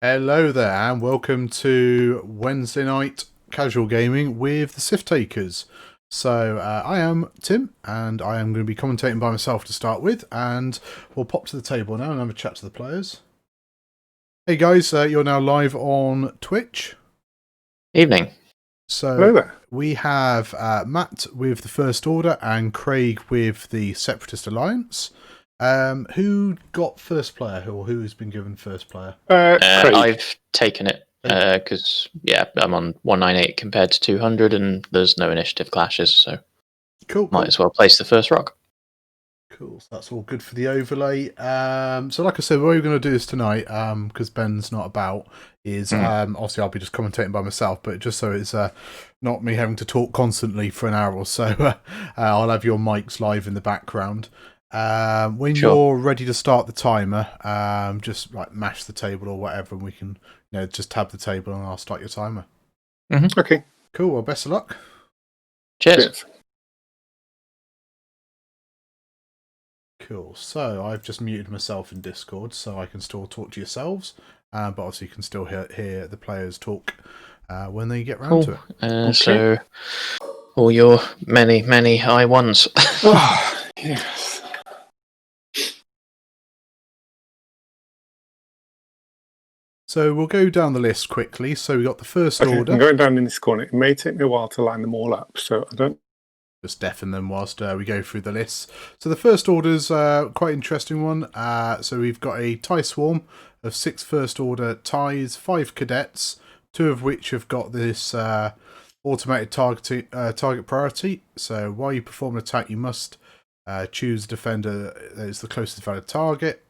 Hello there, and welcome to Wednesday night casual gaming with the Sith Takers. So I am Tim, and I am going to be commentating by myself to start with, and we'll pop to the table now and have a chat to the players. Hey guys, you're now live on Twitch. Evening. So Hello there. we have Matt with the First Order and Craig with the Separatist Alliance. Who got first player, or who's been given first player? Craig. I've taken it because I'm on 198 compared to 200, and there's no initiative clashes, so Cool. might as well place the first rock. Cool, so that's all good for the overlay. So like I said, the way we're going to do this tonight, because Ben's not about, is obviously I'll be just commentating by myself, but just so it's not me having to talk constantly for an hour or so, I'll have your mics live in the background. When you're ready to start the timer, just like mash the table or whatever, and we can just tab the table and I'll start your timer. Okay. Cool, well, best of luck. Cheers. Cool. So I've just muted myself in Discord, so I can still talk to yourselves, but obviously you can still hear the players talk when they get round to it. Okay. So all your many high ones. Oh, yes. So we'll go down the list quickly. So we got the First Order. I'm going down in this corner. It may take me a while to line them all up, so I don't... Just deafen them whilst we go through the lists. So the First Order's quite interesting one. So we've got a TIE swarm of 6 First Order TIEs, 5 cadets, 2 of which have got this automated target priority. So while you perform an attack, you must choose a defender that is the closest valid target.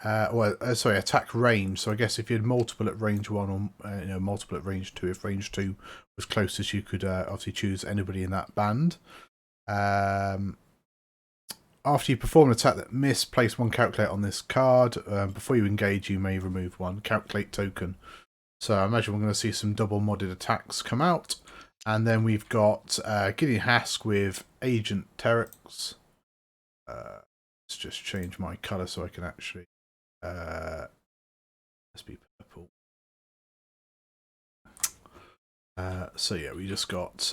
Attack range. So I guess if you had multiple at range 1 or multiple at range 2, if range 2 was closest, you could obviously choose anybody in that band. After you perform an attack that missed, place 1 calculate on this card. Before you engage, you may remove 1 calculate token. So I imagine we're going to see some double modded attacks come out. And then we've got Gideon Hask with Agent Terex. Let's just change my colour so I can actually... let's be purple. So yeah, we just got...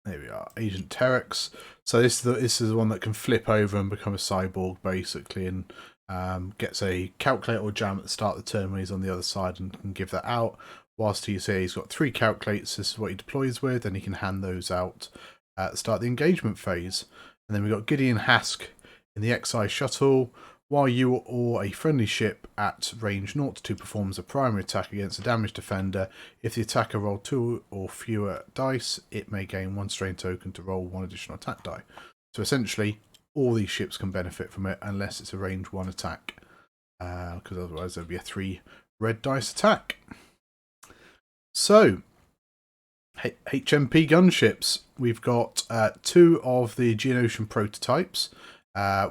there we are, Agent Terex. So this is the one that can flip over and become a cyborg, basically, and gets a calculate or jam at the start of the turn when he's on the other side and can give that out. Whilst he's got 3 calculates, this is what he deploys with, and he can hand those out at the start of the engagement phase. And then we've got Gideon Hask in the XI shuttle. While you or a friendly ship at range 0 to 2 performs a primary attack against a damaged defender, if the attacker rolled 2 or fewer dice, it may gain 1 strain token to roll 1 additional attack die. So essentially, all these ships can benefit from it unless it's a range 1 attack, because otherwise there'd be a 3 red dice attack. So, HMP gunships. We've got 2 of the Geonosian prototypes.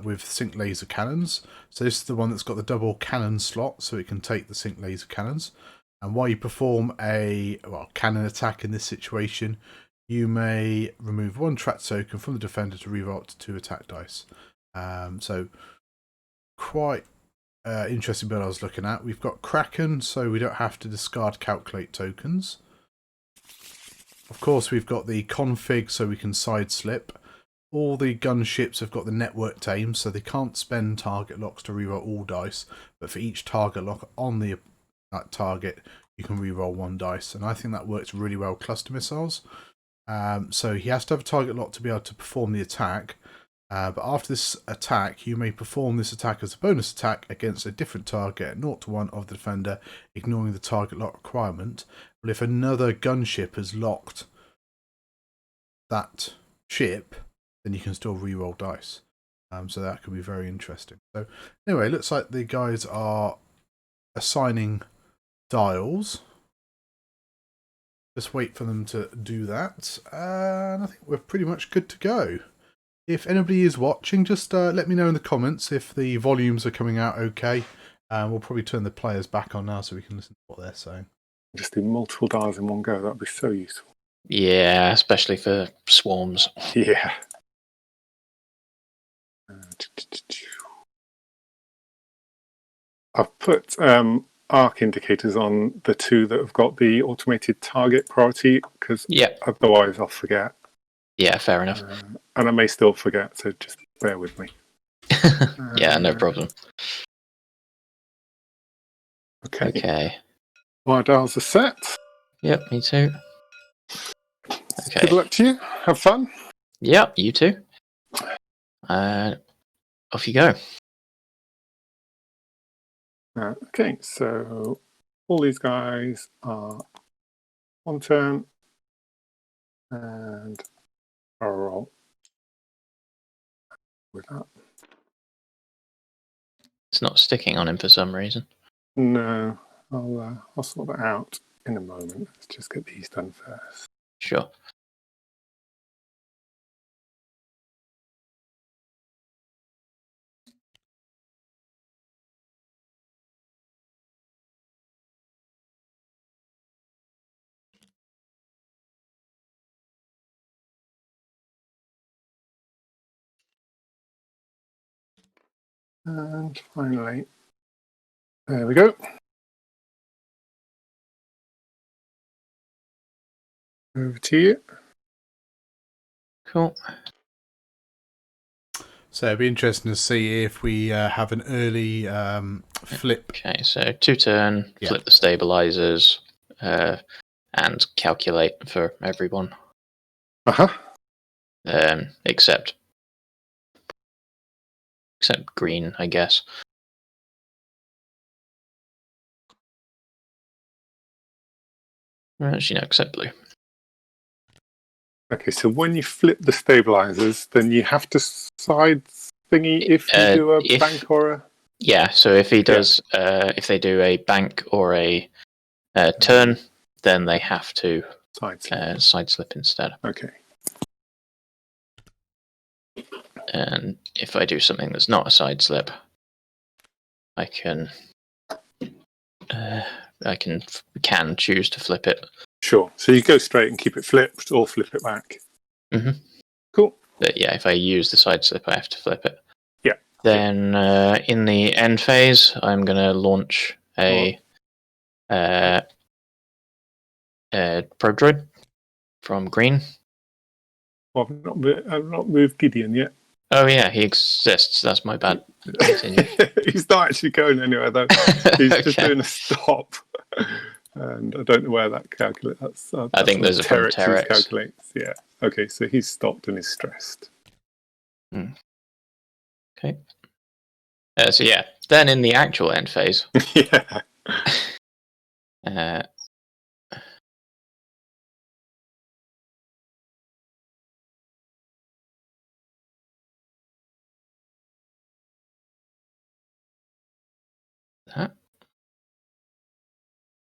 With sync laser cannons. So this is the one that's got the double cannon slot, so it can take the sync laser cannons. And while you perform a cannon attack in this situation, you may remove 1 track token from the defender to reroll up to 2 attack dice. So quite interesting build I was looking at. We've got Kraken, so we don't have to discard calculate tokens. Of course, we've got the config, so we can side slip. All the gunships have got the networked aim, so they can't spend target locks to reroll all dice, but for each target lock on the target, you can reroll 1 dice, and I think that works really well with cluster missiles. So he has to have a target lock to be able to perform the attack, but after this attack, you may perform this attack as a bonus attack against a different target at 0 to 1 of the defender, ignoring the target lock requirement. But if another gunship has locked that ship, then you can still re-roll dice. So that could be very interesting. So anyway, it looks like the guys are assigning dials. Just wait for them to do that. And I think we're pretty much good to go. If anybody is watching, just let me know in the comments if the volumes are coming out okay. We'll probably turn the players back on now so we can listen to what they're saying. Just do multiple dials in one go. That would be so useful. Yeah, especially for swarms. Yeah. I've put arc indicators on the two that have got the automated target priority? Because otherwise I'll forget. Yeah, fair enough. And I may still forget, so just bear with me. Yeah, no problem. Okay. My dials are set. Yep, me too. Okay. Good luck to you. Have fun. Yep, you too. Off you go. Okay, so all these guys are one turn, and I'll roll with that. It's not sticking on him for some reason. No, I'll sort that out in a moment. Let's just get these done first. Sure. And finally, there we go. Over to you. Cool. So it'd be interesting to see if we have an early flip. Okay, so 2 turn, flip the stabilizers, and calculate for everyone. Except green, I guess. Actually, no, except blue. Okay, so when you flip the stabilizers, then you have to side thingy if you do a bank or a... Yeah, so if he does, if they do a bank or a turn, then they have to side slip instead. Okay. And if I do something that's not a side slip, I can choose to flip it. Sure. So you go straight and keep it flipped, or flip it back. Mm-hmm. Cool. But yeah, if I use the side slip, I have to flip it. Yeah. Then in the end phase, I'm going to launch a probe droid from green. Well, I've not moved Gideon yet. Oh yeah, he exists. That's my bad. Continue. He's not actually going anywhere though. He's just doing a stop, and I don't know where that calculates. I think there's a from Terex. Calculates. Yeah. Okay, so he's stopped and is stressed. Okay. So yeah, then in the actual end phase. Yeah. That?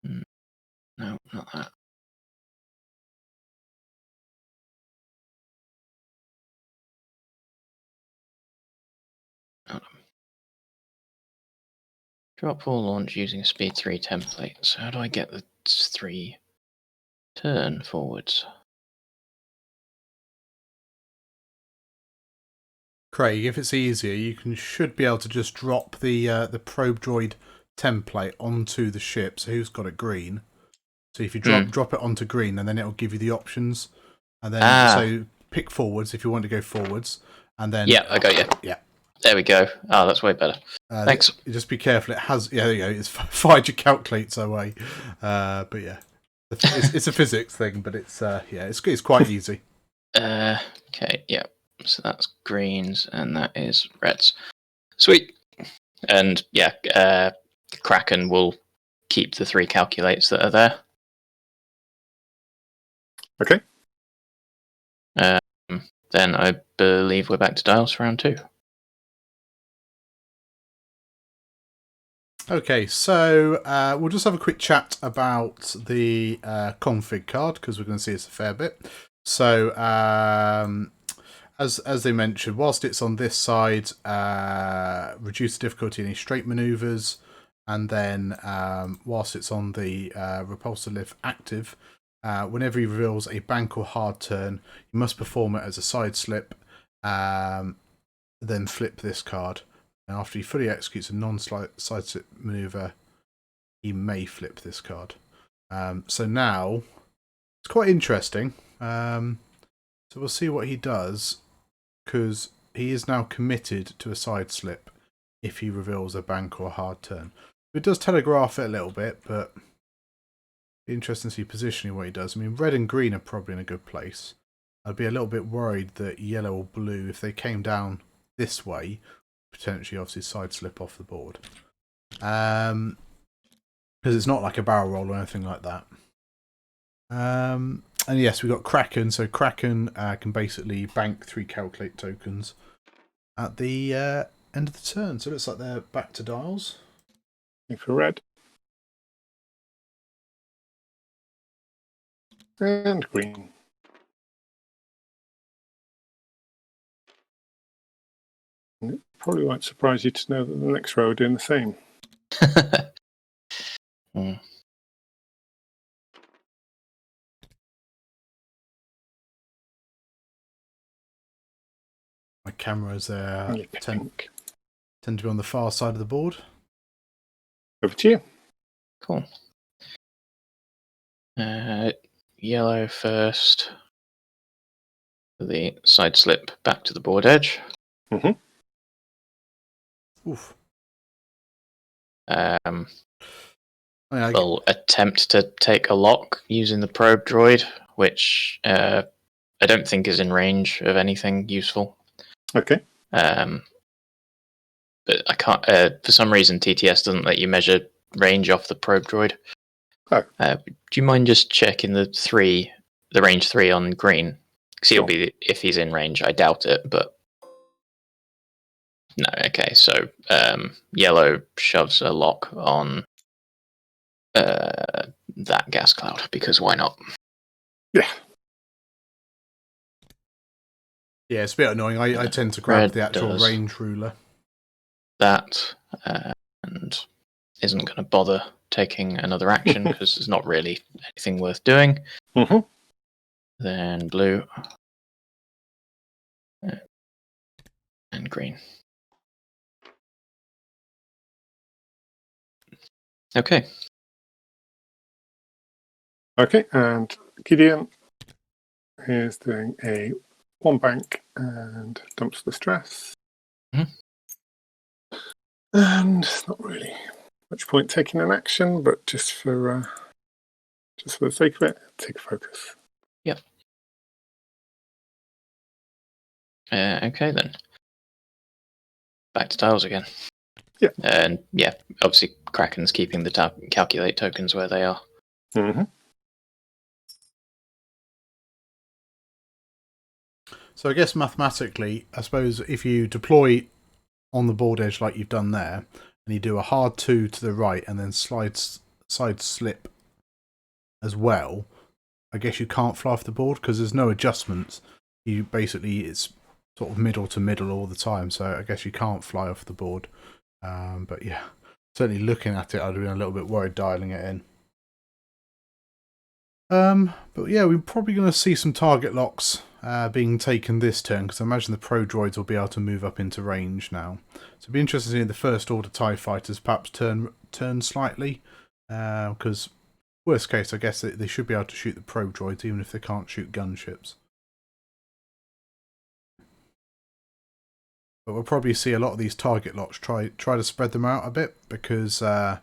No, not that. Hold on. Drop or launch using a speed 3 template. So how do I get the 3 turn forwards? Craig, if it's easier, you should be able to just drop the probe droid template onto the ship. So who's got it? Green. So if you drop it onto green, and then it'll give you the options, and then so pick forwards if you want to go forwards, and then I got you. Yeah, there we go. Oh, that's way better. Thanks. Just be careful. It has there you go. It's fired your calculates away, but yeah, it's a physics thing, but it's it's quite easy. Okay, yeah. So that's greens and that is reds. Sweet. And yeah, Kraken will keep the 3 calculates that are there. Okay. Then I believe we're back to dials for round 2. Okay, so we'll just have a quick chat about the config card, because we're going to see it's a fair bit. So as they mentioned, whilst it's on this side, reduce the difficulty in any straight manoeuvres, and then whilst it's on the repulsor lift active, whenever he reveals a bank or hard turn, you must perform it as a side slip, then flip this card. And after he fully executes a non-side slip maneuver, he may flip this card. So now it's quite interesting. So we'll see what he does, because he is now committed to a side slip if he reveals a bank or a hard turn. It does telegraph it a little bit, but interesting to see positioning what he does. I mean, red and green are probably in a good place. I'd be a little bit worried that yellow or blue, if they came down this way, potentially obviously side slip off the board. Because it's not like a barrel roll or anything like that. And yes, we've got Kraken. So Kraken can basically bank 3 calculate tokens at the end of the turn. So it looks like they're back to dials. For red. And green. And it probably won't surprise you to know that the next row are doing the same. Mm. My cameras Only tend pink. to be on the far side of the board. Over to you. Cool. Yellow first. The side slip back to the board edge. Oof. We'll attempt to take a lock using the probe droid, which I don't think is in range of anything useful. Okay. But I can't. For some reason, TTS doesn't let you measure range off the probe droid. Oh. Do you mind just checking the range 3 on green? Because he'll be, if he's in range. I doubt it, but no. Okay, so yellow shoves a lock on that gas cloud, because why not? Yeah. Yeah, it's a bit annoying. I tend to grab Red the actual does range ruler. That and isn't going to bother taking another action because there's not really anything worth doing. Then blue and green. Okay. Okay, and Gideon is doing a 1 bank and dumps the stress. And it's not really much point taking an action, but just for the sake of it, take a focus. Yep. Okay then. Back to tiles again. Yeah. And yeah, obviously Kraken's keeping the calculate tokens where they are. So I guess mathematically, I suppose if you deploy on the board edge like you've done there, and you do a hard 2 to the right and then side slip as well, I guess you can't fly off the board because there's no adjustments. You basically, it's sort of middle to middle all the time, so I guess you can't fly off the board. But yeah, certainly looking at it, I'd have been a little bit worried dialing it in. But yeah, we're probably going to see some target locks being taken this turn, because I imagine the pro droids will be able to move up into range now. So it'd be interesting to see the first order TIE fighters perhaps turn slightly, because worst case, I guess they should be able to shoot the pro droids even if they can't shoot gunships. But we'll probably see a lot of these target locks try to spread them out a bit, because you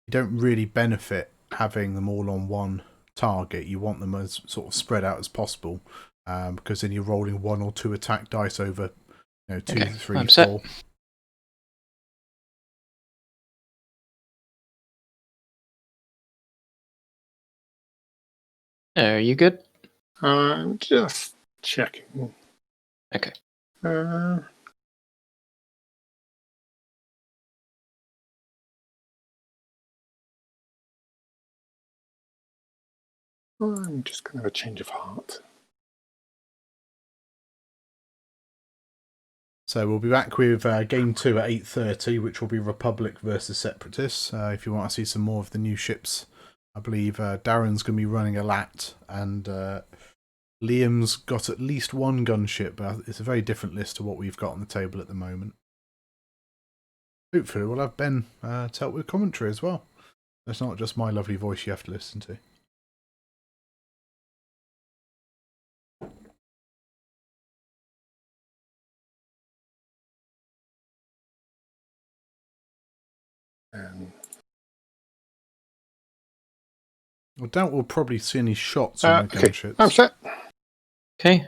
don't really benefit having them all on one target. You want them as sort of spread out as possible, because then you're rolling 1 or 2 attack dice over 2, Okay, 3, I'm 4. set. Are you good? I'm just checking. Okay. I'm just going to have a change of heart. So we'll be back with game 2 at 8:30, which will be Republic versus Separatists. If you want to see some more of the new ships, I believe Darren's going to be running a LAT, and Liam's got at least 1 gunship, but it's a very different list to what we've got on the table at the moment. Hopefully we'll have Ben to help with commentary as well. It's not just my lovely voice you have to listen to. I doubt we'll probably see any shots on the Okay, gunships. I'm set. Okay.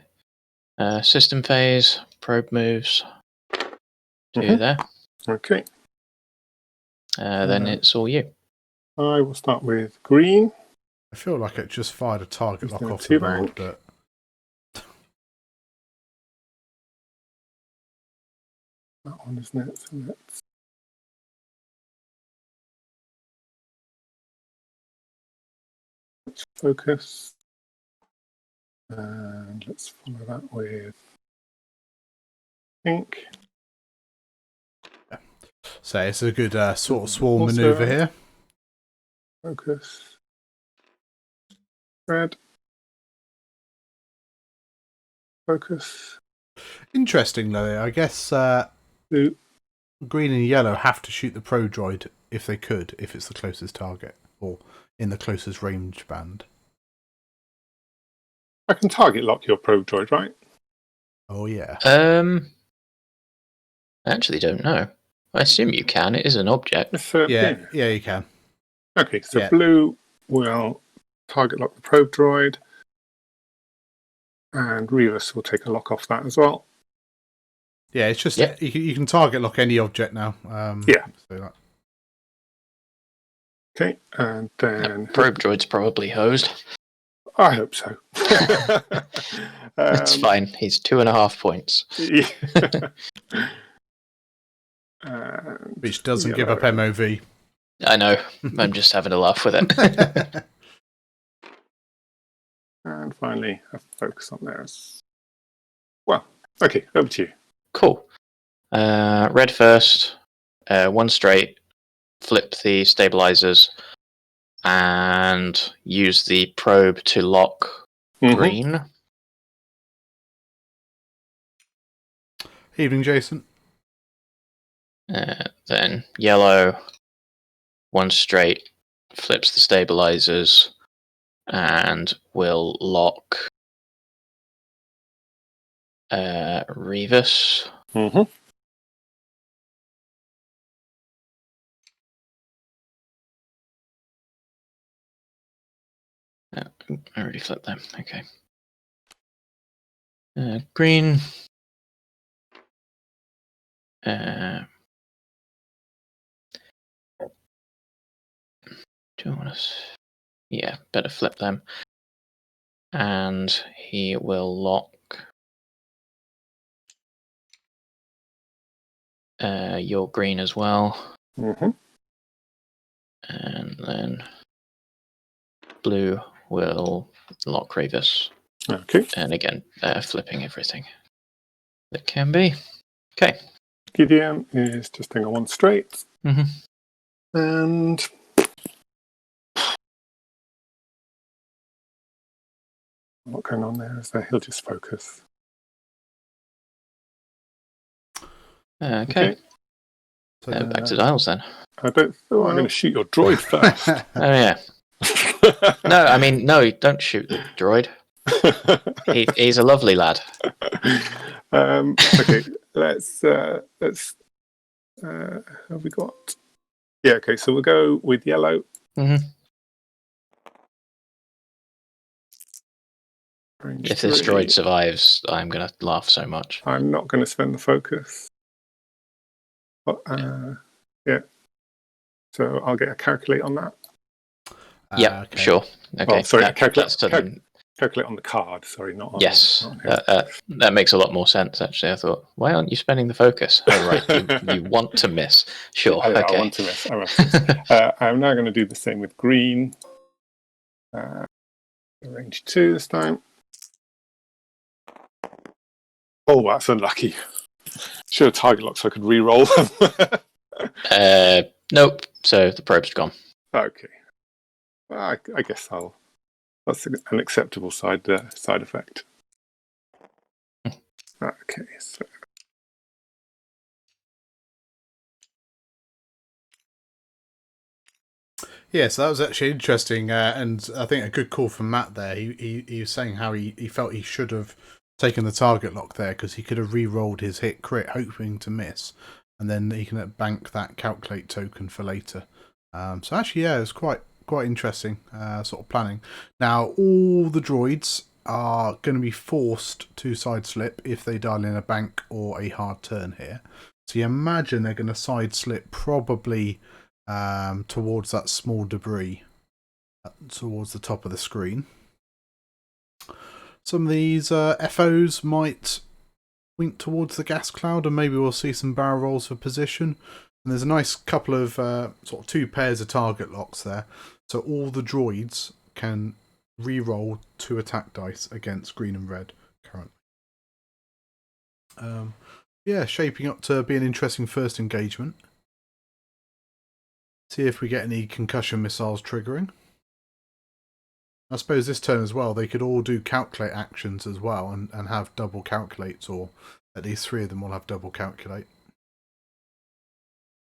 System phase, probe moves to there. Okay, Then it's all you. I will start with green. I feel like it just fired a target lock Using a off the two-bank. board, but That one, isn't it? So let's focus. And let's follow that with pink. so it's a good sort of swarm Also, maneuver here. Focus. Red. Focus. Interesting though, I guess Blue. green and yellow have to shoot the pro droid if they could, if it's the closest target or in the closest range band. I can target lock your probe droid, right? Oh yeah. I actually don't know. I assume you can. It is an object. Yes, Yeah, you can. Okay, so Yeah. blue will target lock the probe droid, and Revis will take a lock off that as well. Yeah, it's just Yeah. you can target lock any object now. Yeah. So that. Okay, and then Probe droid's probably hosed. I hope so. It's fine. He's 2.5 points. Yeah. Which doesn't give yellow. up MOV. I know. I'm just having a laugh with it. And finally, a focus on there as well. Okay, over to you. Cool. Red first. One straight. Flip the stabilizers. And use the probe to lock green. Evening, Jason. Then yellow. One straight. Flips the stabilizers. And will lock Revis. I already flipped them. Okay. Green. Do I want to? Yeah, better flip them. And he will lock your green as well. And then blue will lock Revis. Okay. And again, flipping everything that can be. Okay. Gideon is just doing a one straight. Mm-hmm. And what going on there is that he'll just focus. Okay. So Back to dials then. I don't. Oh, I'm going to shoot your droid first. Oh yeah. No, I mean no. Don't shoot the droid. He's a lovely lad. Okay, let's. Have we got? Yeah. Okay, so we'll go with yellow. Mm-hmm. Range If this 3. droid survives, I'm gonna laugh so much. I'm not going to spend the focus. But, yeah. So I'll get a calculate on that. Yeah, okay. sure. Okay. Oh, sorry, Calculate on the card. Sorry, not on. Yes, not on that makes a lot more sense. Actually, I thought, why aren't you spending the focus? Oh, right, you want to miss. Sure. Yeah, Okay. I want to miss. I'm now going to do the same with green. Range 2 this time. Oh, that's unlucky. Should have target locked so I could re-roll them. Nope. So the probe's gone. Okay. I guess that's an acceptable side effect. Okay. So. Yeah, so that was actually interesting, and I think a good call from Matt there. He was saying how he felt he should have taken the target lock there because he could have re-rolled his hit crit, hoping to miss, and then he can bank that calculate token for later. So actually, yeah, it's quite interesting sort of planning. Now, all the droids are going to be forced to side slip if they dial in a bank or a hard turn here. So you imagine they're going to side slip probably towards that small debris towards the top of the screen. Some of these FOs might wink towards the gas cloud, and maybe we'll see some barrel rolls for position. And there's a nice couple of sort of 2 pairs of target locks there, so all the droids can re-roll 2 attack dice against green and red currently. Yeah, shaping up to be an interesting first engagement. See if we get any concussion missiles triggering. I suppose this turn as well, they could all do calculate actions as well and have double calculates, or at least 3 of them will have double calculate.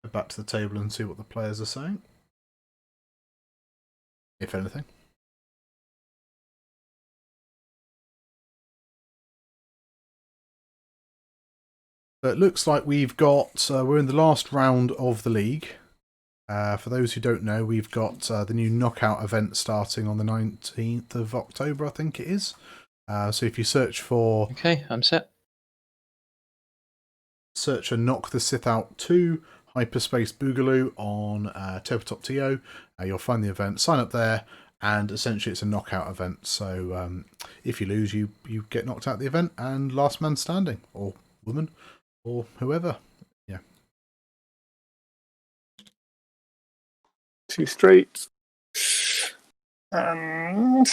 Go back to the table and see what the players are saying, if anything. So it looks like we've got, we're in the last round of the league. For those who don't know, we've got the new knockout event starting on the 19th of October, I think it is. So if you search for... Okay, I'm set. Search for Knock the Sith Out 2 Hyperspace Boogaloo on Tabletop TO. You'll find the event, sign up there, and essentially it's a knockout event. So if you lose, you get knocked out of the event, and last man standing, or woman, or whoever. Yeah. 2 straight. And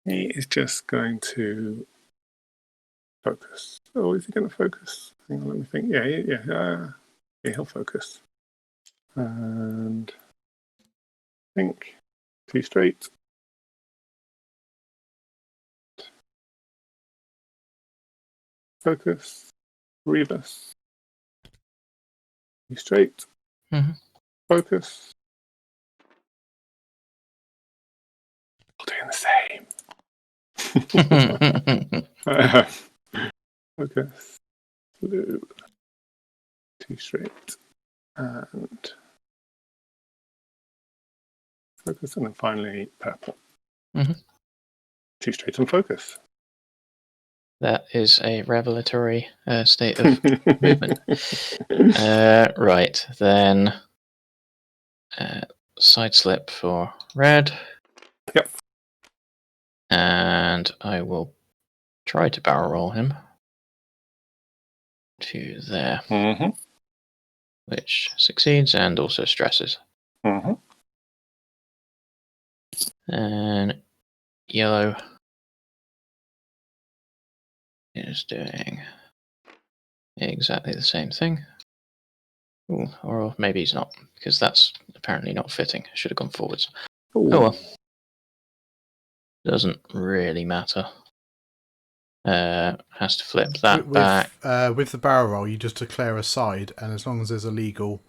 he is just going to focus. Oh, is he going to focus? Hang on, let me think. Yeah, he'll focus. And think 2 straight. Focus. Rebus. 2 straight. Mm-hmm. Focus. All doing the same. Focus. Blue. 2 straight. And focus. And then finally purple. Mm-hmm. 2 straight and focus. That is a revelatory state of movement. Right, then side slip for red. Yep. And I will try to barrel roll him to there, Mm-hmm. which succeeds and also stresses. Mm-hmm. And yellow is doing exactly the same thing. Ooh, or maybe he's not, because that's apparently not fitting. Should have gone forwards. Ooh. Oh well. Doesn't really matter. Has to flip that back. With the barrel roll, you just declare a side, and as long as there's a legal...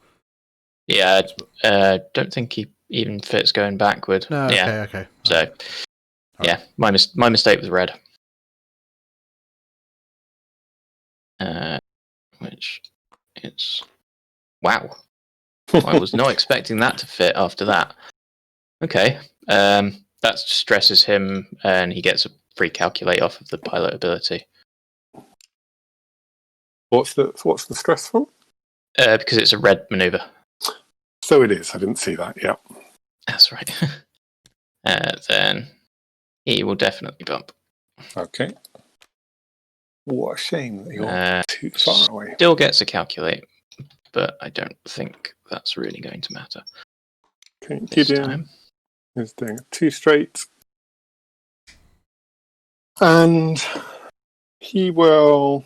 Yeah, don't think he even fits going backward. No, yeah. okay. So, yeah, my mistake with red. Which is... Wow. I was not expecting that to fit after that. Okay. That stresses him, and he gets a free calculate off of the pilot ability. What's the stress from? Because it's a red maneuver. So it is. I didn't see that. Yeah. That's right. Then he will definitely bump. Okay. What a shame that you're too far away. Still gets a calculate, but I don't think that's really going to matter. Okay, This Gideon time. is doing 2 straight. And he will...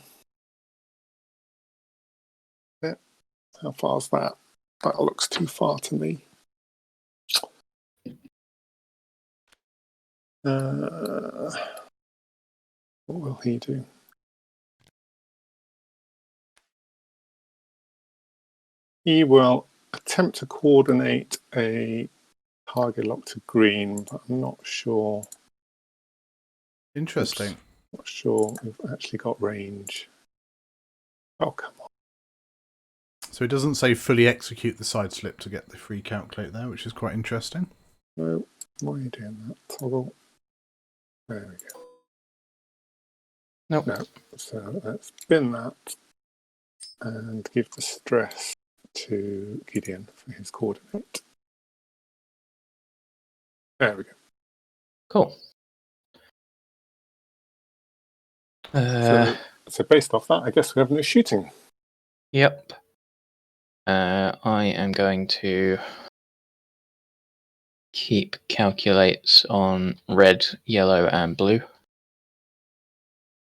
How far is that? That looks too far to me. What will he do? He will attempt to coordinate a target lock to green, but I'm not sure. Interesting. Oops, not sure we've actually got range. Oh, come on. So it doesn't say fully execute the side slip to get the free calculate there, which is quite interesting. No, why are you doing that? Toggle. There we go. Nope. No, so let's bin that and give the stress to Gideon for his coordinate. There we go. Cool. So based off that, I guess we have no shooting. Yep. I am going to keep calculates on red, yellow, and blue.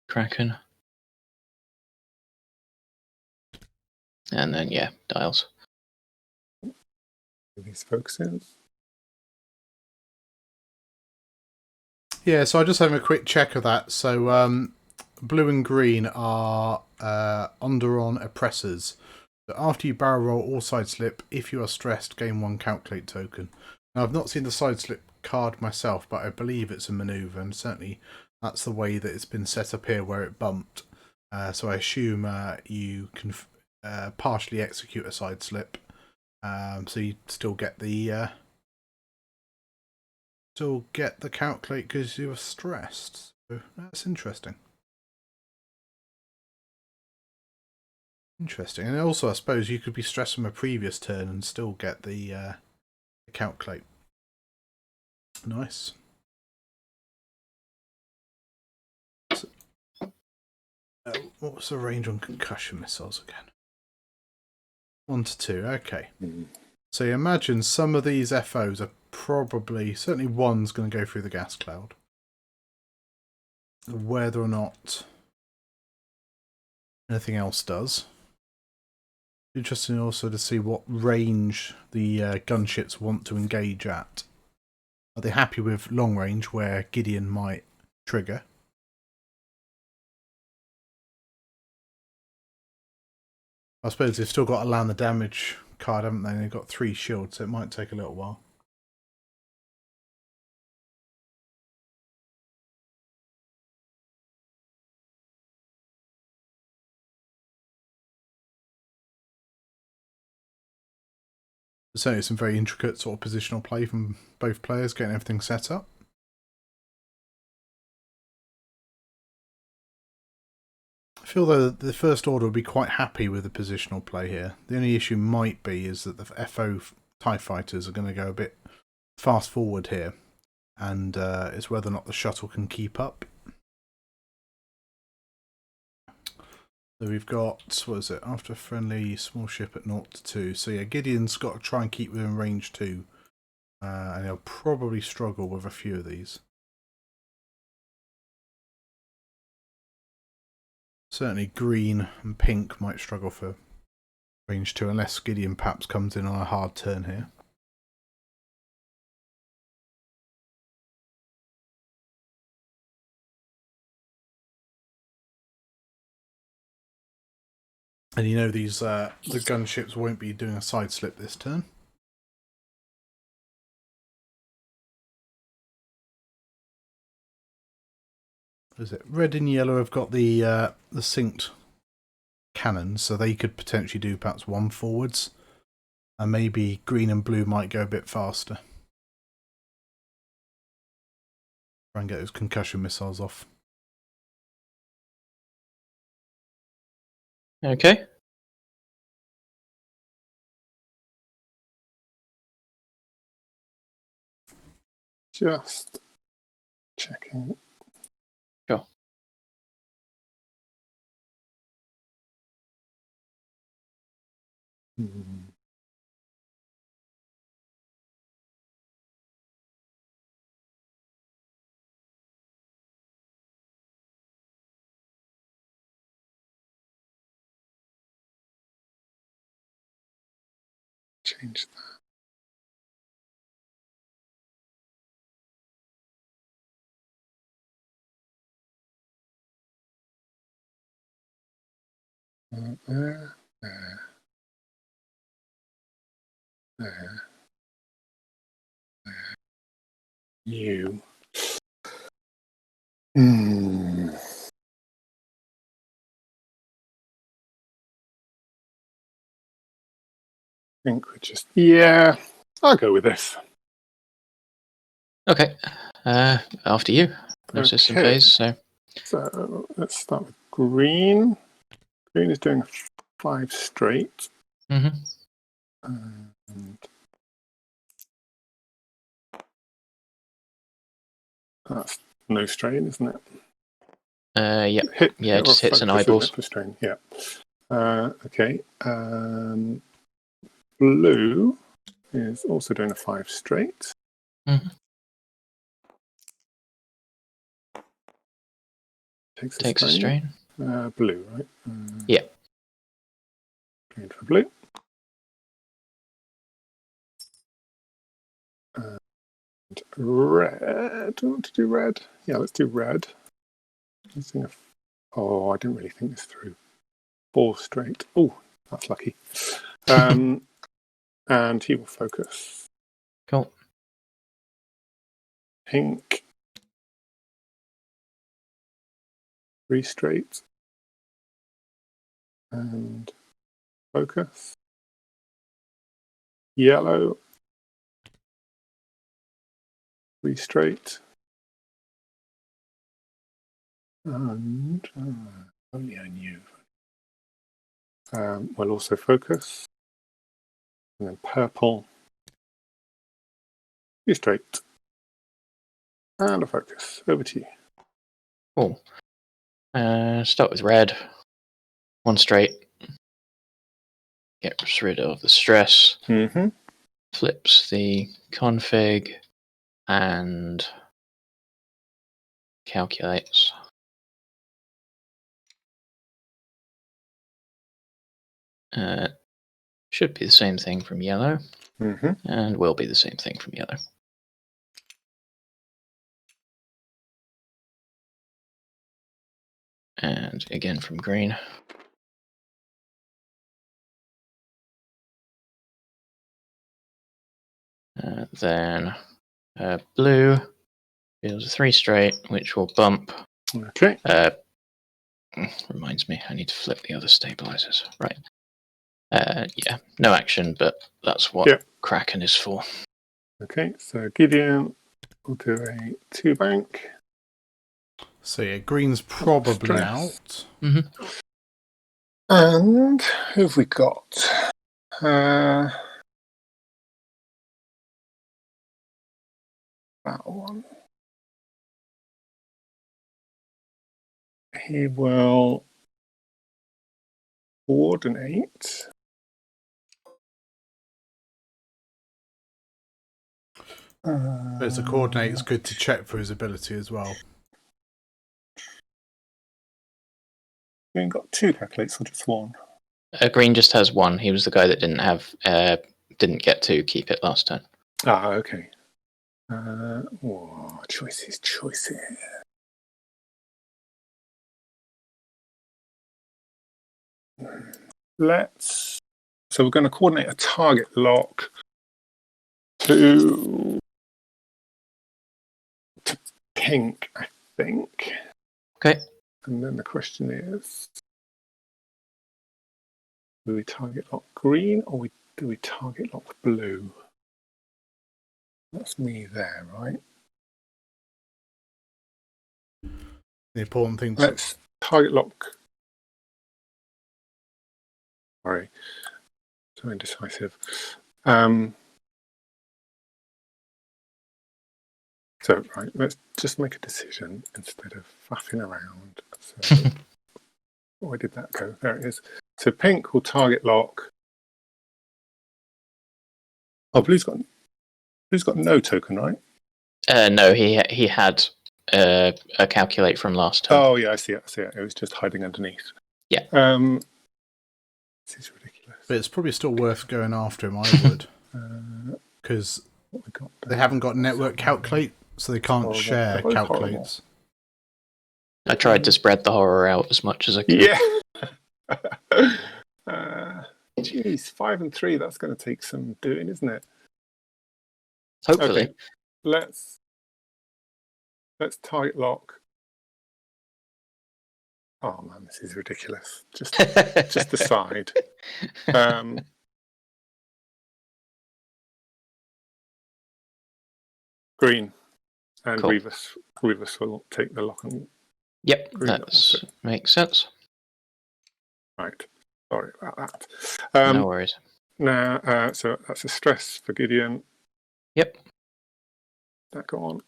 Kraken. And then, yeah, dials. These focusing. Yeah, so I'm just having a quick check of that. So blue and green are under-on oppressors. So after you barrel roll or side slip, if you are stressed, gain 1 calculate token. Now, I've not seen the side slip card myself, but I believe it's a manoeuvre, and certainly that's the way that it's been set up here, where it bumped. So I assume you can partially execute a side slip, so you still get the calculate because you were stressed. So that's interesting. Interesting. And also, I suppose you could be stressed from a previous turn and still get the calculate. Nice. So, what was the range on concussion missiles again? 1 to 2. Okay. So you imagine some of these FOs are probably, certainly one's going to go through the gas cloud. Whether or not anything else does. Interesting also to see what range the gunships want to engage at. Are they happy with long range where Gideon might trigger? I suppose they've still got to land the damage card, haven't they? They've got 3 shields, so it might take a little while. There's certainly some very intricate sort of positional play from both players, getting everything set up. I feel though the First Order would be quite happy with the positional play here. The only issue might be is that the FO TIE fighters are going to go a bit fast forward here, and it's whether or not the shuttle can keep up. So we've got, what is it, after a friendly small ship at 0 to 2. So yeah, Gideon's got to try and keep within range 2. And he'll probably struggle with a few of these. Certainly green and pink might struggle for range 2, unless Gideon perhaps comes in on a hard turn here. And you know these the gunships won't be doing a side slip this turn. What is it? Red and yellow have got the synced cannons, so they could potentially do perhaps 1 forwards. And maybe green and blue might go a bit faster. Try and get those concussion missiles off. Okay. Just checking. Sure. Change that. There. There. You. Hmm. I think we're just... Yeah, I'll go with this. Okay. After you. No system Okay. phase, so. So let's start with green. Green is doing 5 straight. Mm-hmm. And that's no strain, isn't it? Yep. Hit, Yeah, it just hits an eyeballs. For strain, yeah. Okay. Blue is also doing a 5 straight. Mm-hmm. Takes a strain. Blue, right? Yeah. Green for blue. And red. Do you want to do red? Yeah, let's do red. Oh, I didn't really think this through. 4 straight. Oh, that's lucky. And he will focus. Cool. Pink. 3 straight. And focus. Yellow. 3 straight. And only I knew. We'll also focus. And then purple. 3 straight. And a focus. Over to you. Cool. Start with red. 1 straight. Gets rid of the stress. Mm-hmm. Flips the config and calculates. Should be the same thing from yellow, Mm-hmm. and will be the same thing from yellow. And again from green. Then blue deals a 3 straight, which will bump. Okay. Reminds me, I need to flip the other stabilizers. Right. Yeah, no action, but that's what Kraken is for. Okay, so Gideon will do a 2 bank. So yeah, green's probably out. Mm-hmm. And who have we got? That one. He will coordinate. But as a coordinate, it's good to check for his ability as well. Green got 2 calculates or just 1? Green just has 1. He was the guy that didn't get to keep it last turn. Ah, okay. Choices. So we're going to coordinate a target lock to pink, I think. Okay. And then the question is, do we target lock green or do we target lock blue? That's me there, right? The important thing. Let's target lock. Sorry, so indecisive. So, right, let's just make a decision instead of faffing around. So, where did that go? There it is. So pink will target lock. Oh, blue's got no token, right? No, he had a calculate from last turn. Oh, yeah, I see it. It was just hiding underneath. Yeah. This is ridiculous. But it's probably still worth going after him, I would. Because they haven't got network calculate, so they can't share calculates. I tried to spread the horror out as much as I could. Yeah. Jeez, 5 and 3. That's going to take some doing, isn't it? Hopefully. Okay. Let's tight lock. Oh man, this is ridiculous. Just decide. Green and Cool. Revis will take the lock and Yep, green. that makes sense. Right. Sorry about that. No worries. Now, so that's a stress for Gideon. Yep. That go on.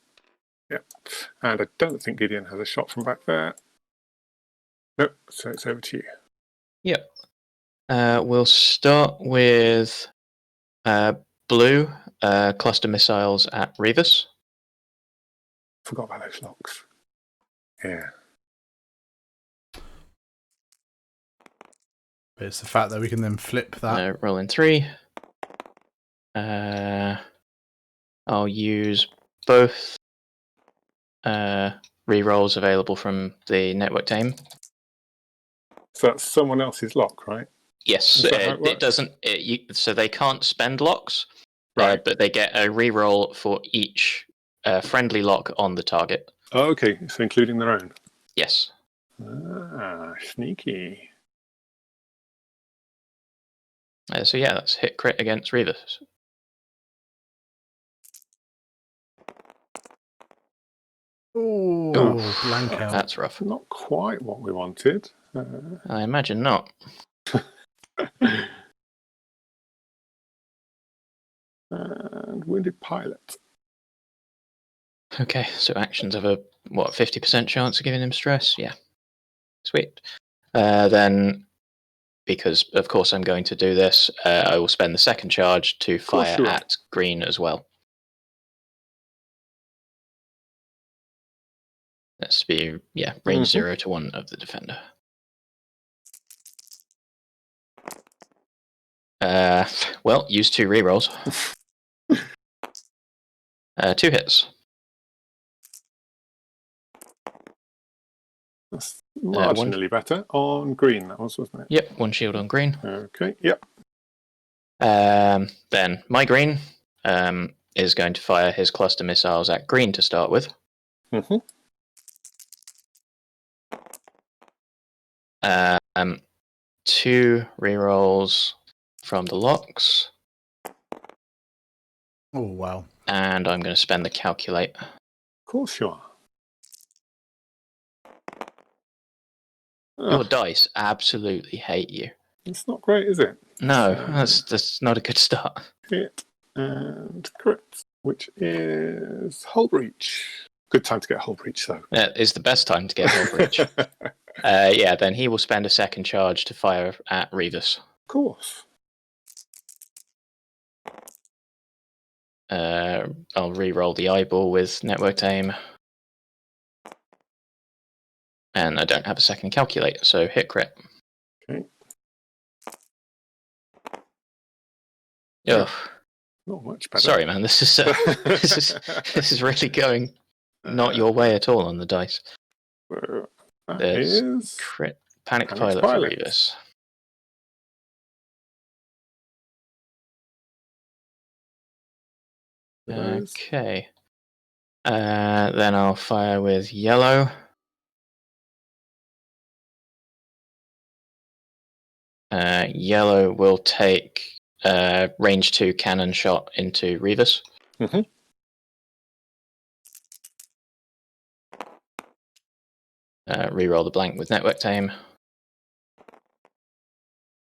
Yep. And I don't think Gideon has a shot from back there. Nope. So it's over to you. Yep. We'll start with blue cluster missiles at Revis. Forgot about those locks. Yeah. But it's the fact that we can then flip that. Rolling 3. I'll use both rerolls available from the network aim. So that's someone else's lock, right? Yes, it doesn't. So they can't spend locks, right? But they get a reroll for each friendly lock on the target. Oh, okay. So including their own. Yes. Ah, sneaky. So yeah, that's hit crit against Revis. Oh, blank out. That's rough. Not quite what we wanted. I imagine not. And wounded pilot. Okay, so actions have a 50% chance of giving him stress? Yeah. Sweet. Then, because of course I'm going to do this, I will spend the second charge to fire at green as well. That's be range 0 to 1 of the defender. Well, use 2 rerolls. 2 hits. That's marginally better on green. That was, wasn't it? Yep, 1 shield on green. Okay. Yep. Then my green is going to fire his cluster missiles at green to start with. 2 rerolls from the locks. Oh, wow. And I'm going to spend the calculate. Of course you are. Your dice absolutely hate you. It's not great, is it? No, that's not a good start. Hit and crit, which is hull breach. Good time to get hull breach, though. That is the best time to get hull breach. Then he will spend a second charge to fire at Revis. Of course. I'll re-roll the eyeball with networked aim. And I don't have a second calculate, so hit crit. Okay. Ugh. Not much better. Sorry, man. This is really going not your way at all on the dice. There's crit panic pilot for Revis. Okay. Then I'll fire with yellow. Yellow will take range 2 cannon shot into Revis. Reroll the blank with network aim.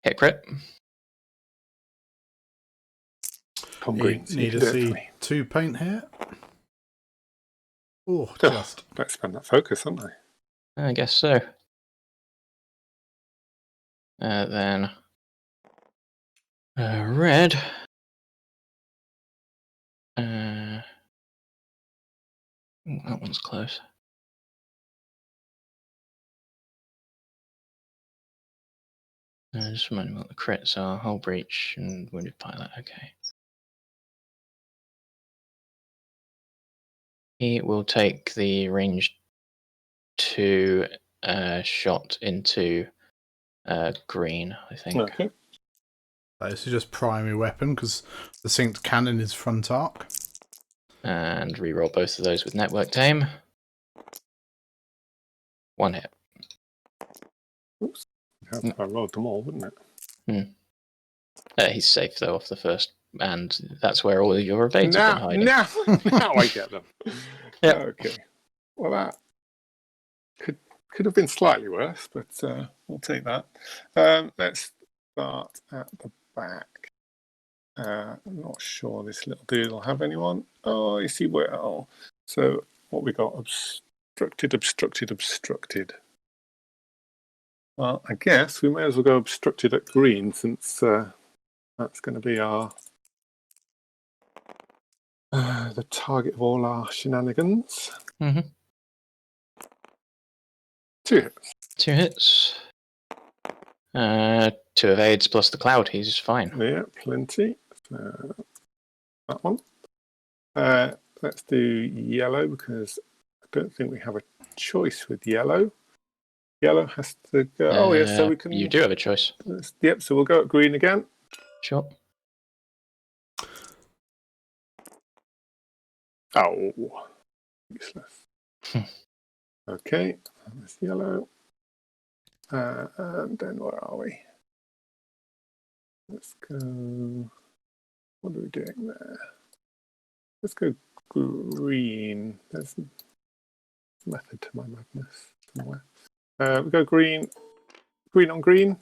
Hit crit. Need to see 2 paint here. Oh, just. Let's spend that focus, haven't I? I guess so. Then red. That one's close. Just remind me what the crits are. Hull breach and wounded pilot. Okay. He will take the range 2 shot into green, I think. Okay. This is just primary weapon because the synced cannon is front arc. And reroll both of those with networked aim. 1 hit. Oops. I rolled them all, wouldn't it? He's safe though off the first, and that's where all of your evades have been hiding. Now I get them. Yep. Okay. Well, that could have been slightly worse, but we'll take that. Let's start at the back. I'm not sure this little dude will have anyone. Oh, you see, well. So what we got? Obstructed. Well, I guess we may as well go obstructed at green, since that's going to be our the target of all our shenanigans. Mm-hmm. 2 hits. 2 hits. 2 evades plus the cloud. He's fine. Yeah, plenty. That one. Let's do yellow, because I don't think we have a choice with yellow. Yellow has to go. Oh, yes, so we can. You do have a choice. Yep, so we'll go at green again. Sure. Oh, useless. Okay, that's yellow. And then where are we? Let's go. What are we doing there? Let's go green. There's a method to my madness somewhere. We go green. Green on green.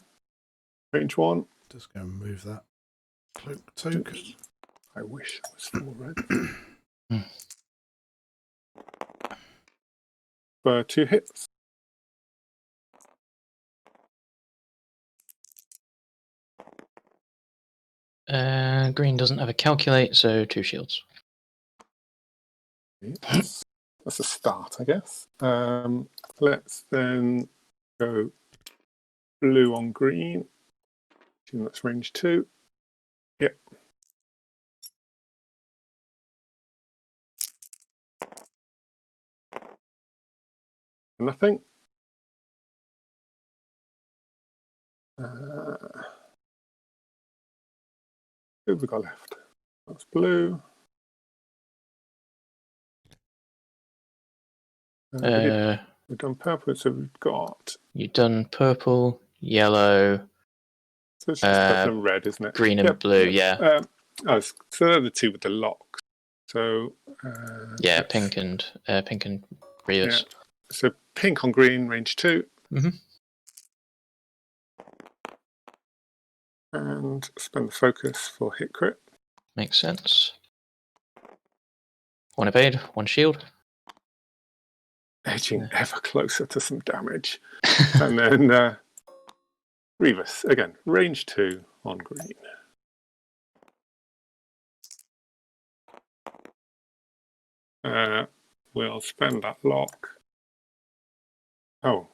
Range 1. Just going to move that cloak token. I wish I was full red. For 2 hits. Green doesn't have a calculate, so 2 shields. That's a start, I guess. Let's then go blue on green. That's range 2. Yep. Nothing. Who have we got left? That's blue. We've done purple, so we've got. You've done purple, yellow. So it's just purple and red, isn't it? Green and blue, yeah. So they're the 2 with the locks. So. Yeah, pink and Reus. Yeah. So pink on green, range 2. Mm-hmm. And spend the focus for hit crit. Makes sense. 1 evade, 1 shield. Edging ever closer to some damage. And then Revis, again, range 2 on green. We'll spend that lock. Oh,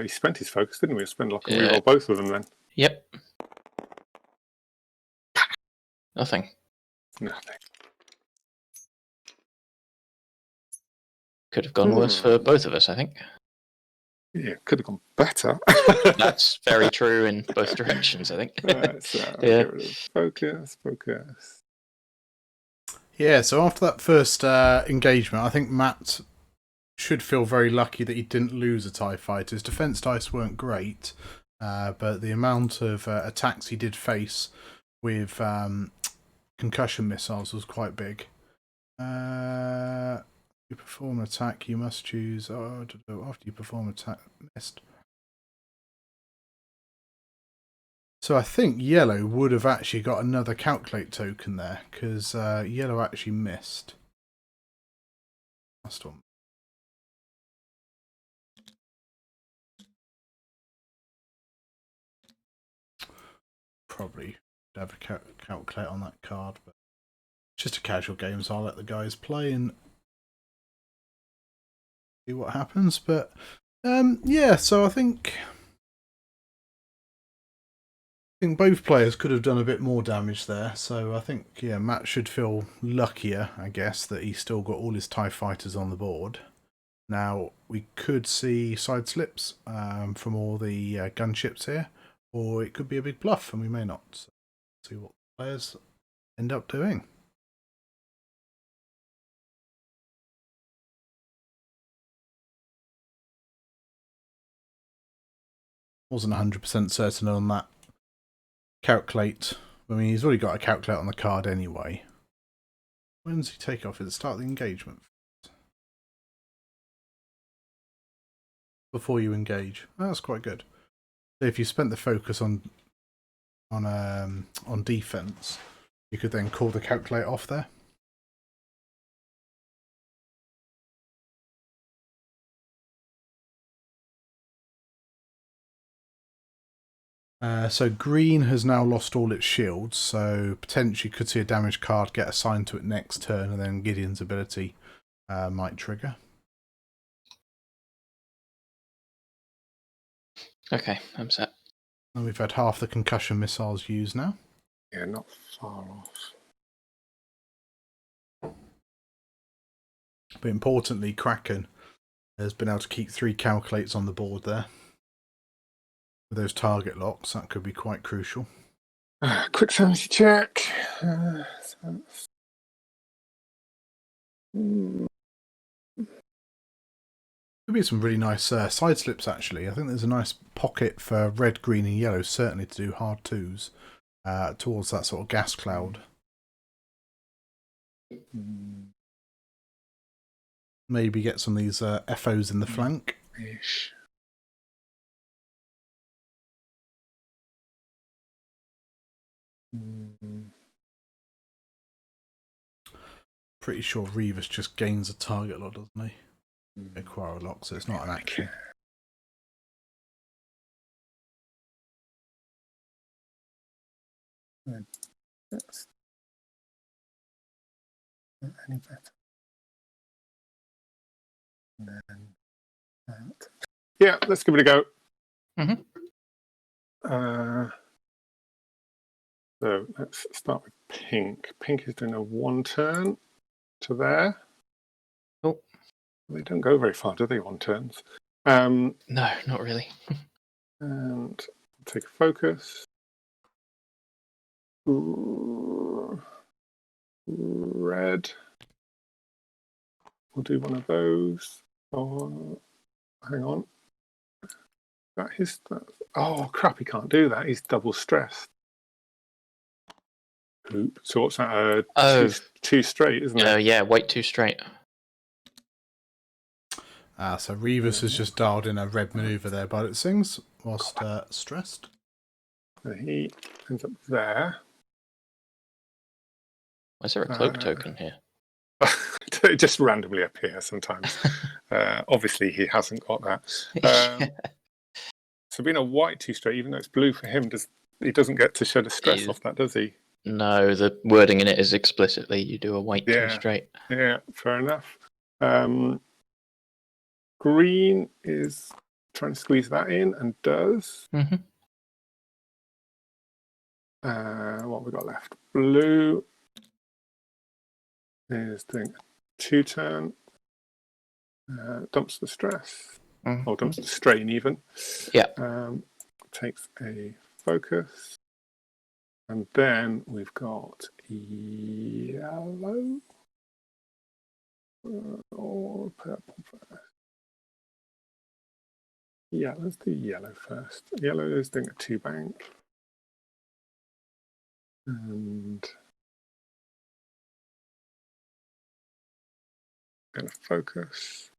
he spent his focus, didn't we? We'll spend lock and reroll both of them then. Yep. Nothing. Could have gone worse for both of us, I think. Yeah, could have gone better. That's very true in both directions, I think. Get rid of focus. Yeah, so after that first engagement, I think Matt should feel very lucky that he didn't lose a TIE fighter. His defense dice weren't great, but the amount of attacks he did face with concussion missiles was quite big. You perform an attack, you must choose. After you perform an attack, missed. So I think yellow would have actually got another calculate token there, because yellow actually missed. Last one. Probably have a calculate on that card, but it's just a casual game, so I'll let the guys play and see what happens. But yeah, so I think both players could have done a bit more damage there. So I think, yeah, Matt should feel luckier, I guess, that he's still got all his TIE fighters on the board. Now, we could see side slips from all the gunships here, or it could be a big bluff, and we may not. See what players end up doing. Wasn't 100% certain on that calculate. I mean, he's already got a calculate on the card anyway. When does he take off? At the start of the engagement? Before you engage. Oh, that's quite good. So if you spent the focus on defense, you could then call the calculate off there. So green has now lost all its shields, so potentially could see a damage card get assigned to it next turn, and then Gideon's ability might trigger. Okay, I'm set. And we've had half the concussion missiles used now. Yeah, not far off. But importantly, Kraken has been able to keep 3 calculates on the board there. With those target locks, that could be quite crucial. Quick sanity check. Could be some really nice side slips, actually. I think there's a nice pocket for red, green, and yellow, certainly to do hard 2s towards that sort of gas cloud. Maybe get some of these FOs in the flank. Ish. Pretty sure Revis just gains a target lot, doesn't he? Acquire a lock, so it's not an action. That's not any better. And then that. Yeah, let's give it a go. So let's start with pink. Pink is doing a 1 turn to there. Oh. They don't go very far, do they, 1 turns? No, not really. And take a focus. Red. We'll do one of those. Oh, hang on. Oh, crap, he can't do that. He's double stressed. Oop. So what's that? Two straight, isn't it? Yeah, white 2 straight. So Revis has just dialed in a red manoeuvre there by it sings, whilst stressed. So he ends up there. Why is there a cloak token here? It just randomly appears sometimes. Obviously, he hasn't got that. So being a white 2 straight, even though it's blue for him, he doesn't get to shed a stress off that, does he? No, the wording in it is explicitly you do a white 2 straight. Yeah, fair enough. Green is trying to squeeze that in and does. Mm-hmm. What have we got left? Blue is doing a 2 turn. Dumps the stress. Mm-hmm. Or dumps the strain even. Yeah. Takes a focus. And then we've got yellow. Or purple first. Yeah, let's do yellow first. Yellow is doing a 2 bank. And going to focus.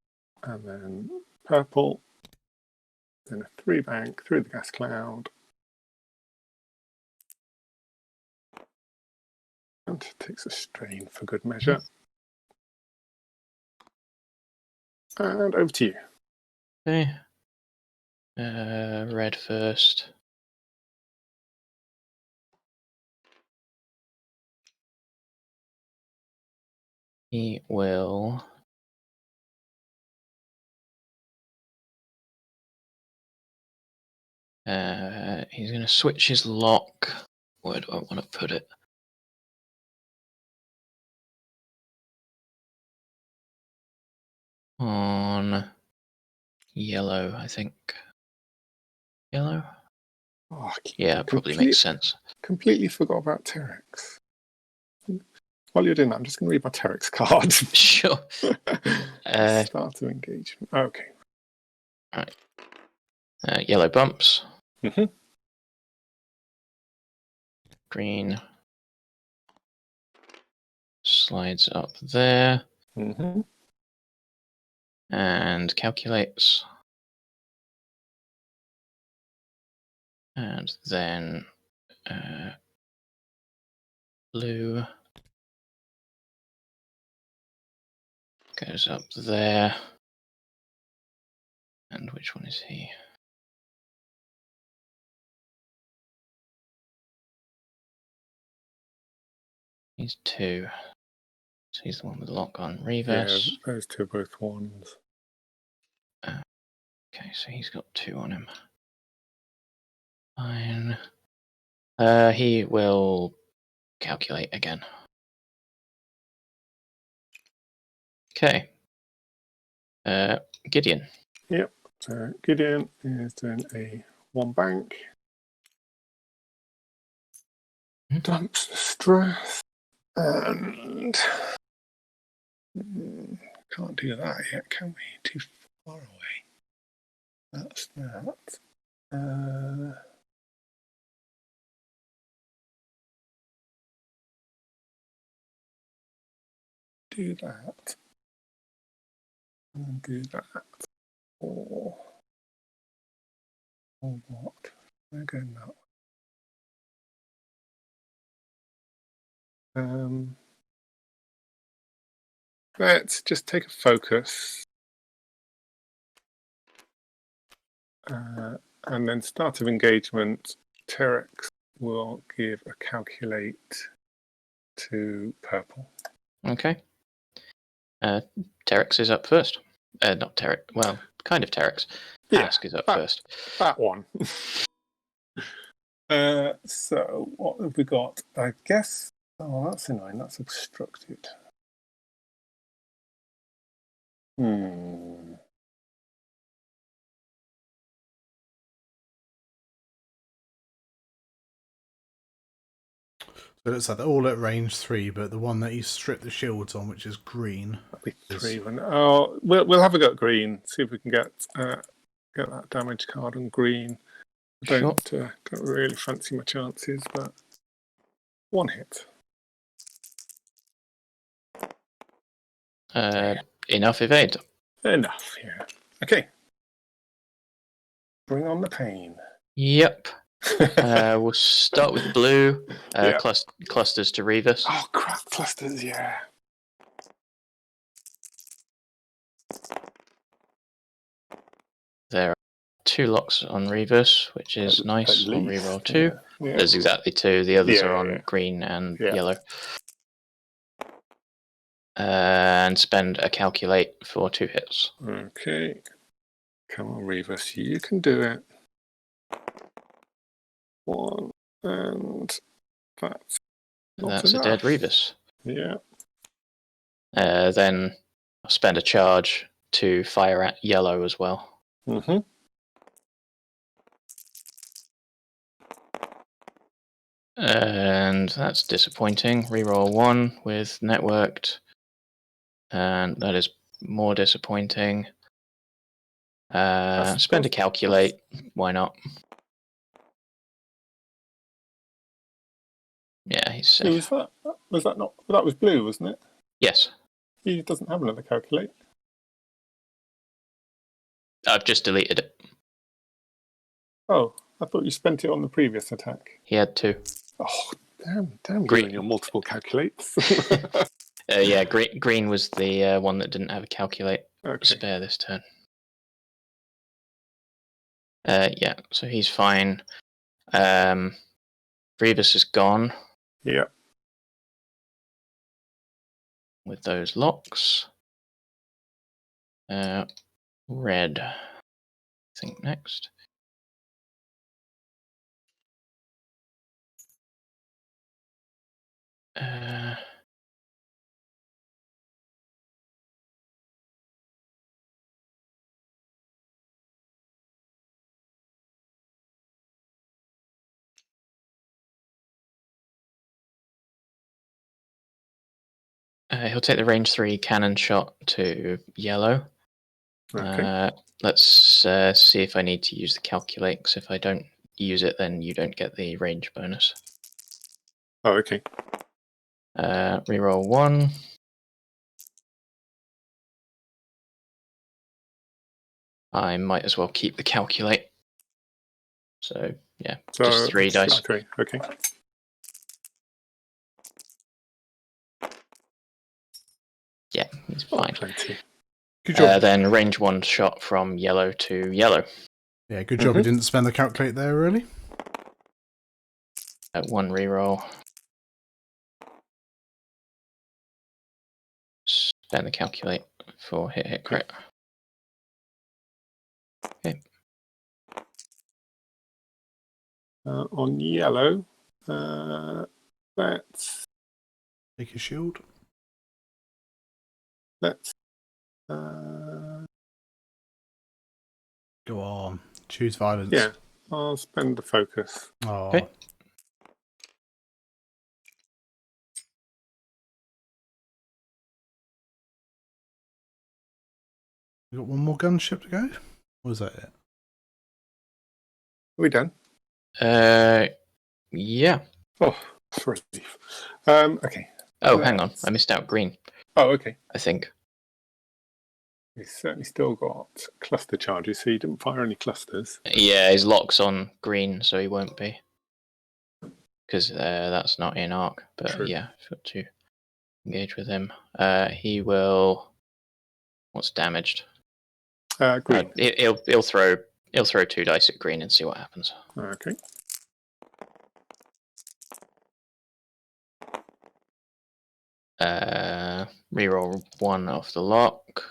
And then purple. Then a 3 bank through the gas cloud. And takes a strain for good measure. And over to you. Okay. Red first. He will. He's going to switch his lock. Where do I want to put it? On yellow, I think. Yellow? Oh, Yeah, probably makes sense. Completely forgot about Terex. While you're doing that, I'm just going to read my Terex card. Sure. Start of engagement. Okay. Right. Yellow bumps. Mm-hmm. Green slides up there Mm-hmm. and calculates. And then blue goes up there. And which one is he? He's 2. So he's the one with lock on Yeah, reverse. those two are both ones. Okay, so he's got 2 on him. Fine. He will calculate again. Okay. Gideon. Yep. So Gideon is doing a 1 bank. Dumps the stress. And can't do that yet, can we? Too far away. That's that. Do that. And do that. Or what? We're going that way. Let's just take a focus. And then start of engagement, Terex will give a calculate to purple. Okay. Terex is up first. Not Terex. Well, kind of Terex. Ask is up first. That one. So what have we got? I guess. Oh, that's annoying. That's obstructed. So it looks like they're all at range 3, but the one that you strip the shields on, which is green. That'll be 3. Oh, we'll have a go at green. See if we can get that damage card on green. I don't really fancy my chances, but 1 hit. Enough evade. Enough, yeah. Okay. Bring on the pain. Yep. We'll start with blue. Yeah. Clusters to Revis. Oh, crap, clusters, yeah. There are 2 locks on Revis, which is nice. I'll reroll 2. Yeah. There's exactly 2. The others are on yeah. green and yellow. And spend a calculate for 2 hits. Okay. Come on, Revis, you can do it. 1, and that's not enough. A dead Revis. Yeah. Then I'll spend a charge to fire at yellow as well. Mm-hmm. And that's disappointing. Reroll 1 with networked. And that is more disappointing. Spend a calculate. Why not? Yeah, he's safe. Who was that? Was that not? That was blue, wasn't it? Yes. He doesn't have another calculate. I've just deleted it. Oh, I thought you spent it on the previous attack. He had 2. Oh, damn Green. you and your multiple calculates. Yeah, green was the one that didn't have a calculate spare this turn. Yeah, so he's fine. Revis is gone. Yeah. With those locks. Red, I think next. He'll take the range 3 cannon shot to yellow. Okay. Let's see if I need to use the calculate, because if I don't use it, then you don't get the range bonus. Oh, okay. Reroll 1. I might as well keep the calculate. So, yeah, So just 3 dice. 3. Okay. Yeah, he's fine. Plenty. Good job. Then range 1 shot from yellow to yellow. Yeah, good job. You didn't spend the calculate there, really. 1 reroll. Spend the calculate for hit crit. Okay. On yellow, let's Take your shield. Go on. Choose violence. Yeah, I'll spend the focus. Oh. Okay. You got one more gunship to go? Or is that it? Are we done? Yeah. Oh, that's a relief. Okay. Oh, hang on. I missed out green, Oh, okay. I think. We've certainly still got cluster charges, so you didn't fire any clusters. Yeah, his lock's on green, so he won't be. Because that's not in arc. But True. yeah, I've got to engage with him. He will. What's damaged? Green. He'll throw 2 dice at green and see what happens. Okay. Reroll 1 off the lock.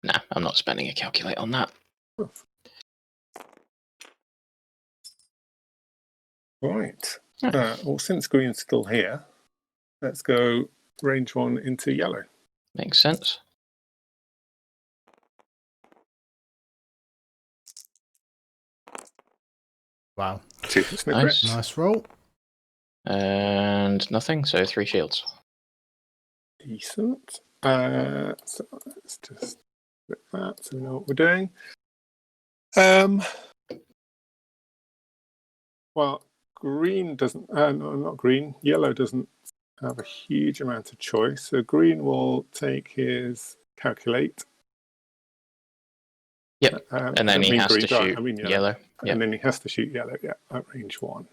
Nah, I'm not spending a calculate on that. Right. Well, since green's still here, let's go range 1 into yellow. Makes sense. Wow. 2 hits and a Nice. crit. Nice roll. And nothing, so 3 shields. Decent. So let's just flip that so we know what we're doing. Well, green doesn't. No, not green. Yellow doesn't have a huge amount of choice. So green will take his calculate. Yep. And then he has to shoot yellow. Yep. And then he has to shoot yellow. Yeah, at range 1.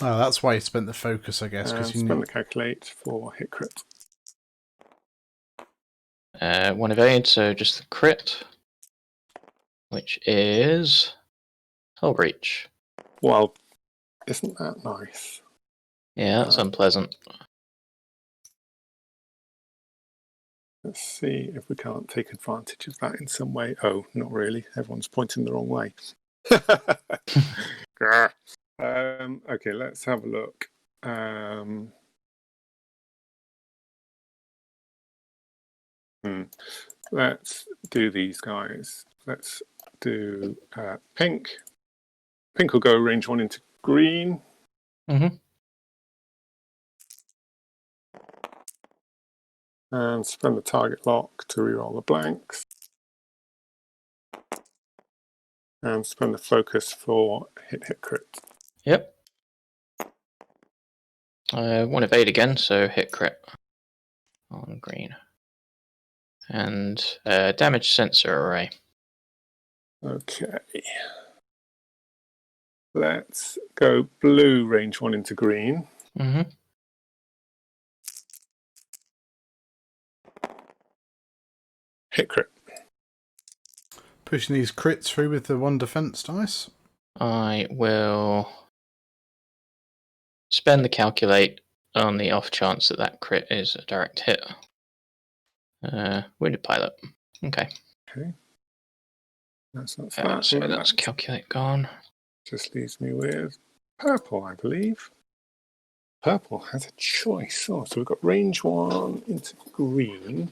Oh, that's why you spent the focus, I guess, because you spend knew. the calculate for hit crit. 1 evade, so just the crit, which is Hull Breach. Well, isn't that nice? Yeah, that's unpleasant. Let's see if we can't take advantage of that in some way. Oh, not really. Everyone's pointing the wrong way. Okay, let's have a look. Let's do these guys. Let's do pink. Pink will go range 1 into green. Mm-hmm. And spend the target lock to reroll the blanks. And spend the focus for hit crit. Yep. 1 evade again, so hit crit on green. And damage sensor array. Okay. Let's go blue range 1 into green. Mm-hmm. Hit crit. Pushing these crits through with the 1 defense dice. I will spend the calculate on the off chance that crit is a direct hit. Wounded pilot. Okay. Okay. That's not So that. that's calculate gone. Just leaves me with purple, I believe. Purple has a choice. Oh, so we've got range 1 into green.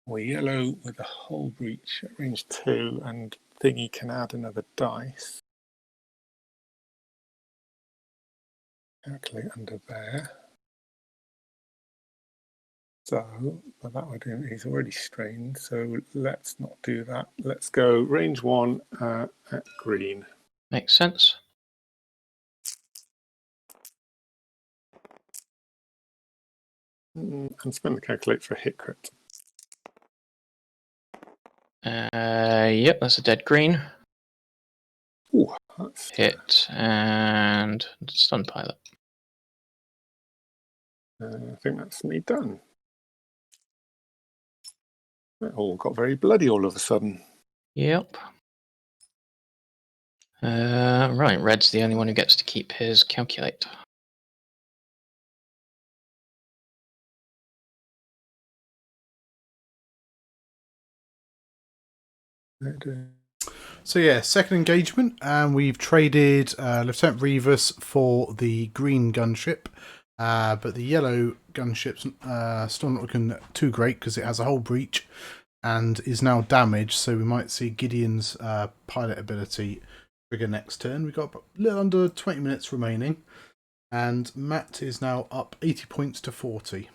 Or yellow with a Hull Breach at range 2, and thingy can add another dice. calculate under there. So, but that would do, he's already strained, so let's not do that. Let's go range 1 at green. Makes sense. And spend the calculate for a hit crit. Yep, that's a dead green. Ooh, that's Hit and stun pilot. I think that's me done. It all got very bloody all of a sudden. Yep. Right, red's the only one who gets to keep his calculate. So yeah, second engagement, and we've traded Lieutenant Revis for the green gunship, but the yellow gunship's still not looking too great because it has a hull breach and is now damaged, so we might see Gideon's pilot ability trigger next turn. We've got a little under 20 minutes remaining, and Matt is now up 80 points to 40.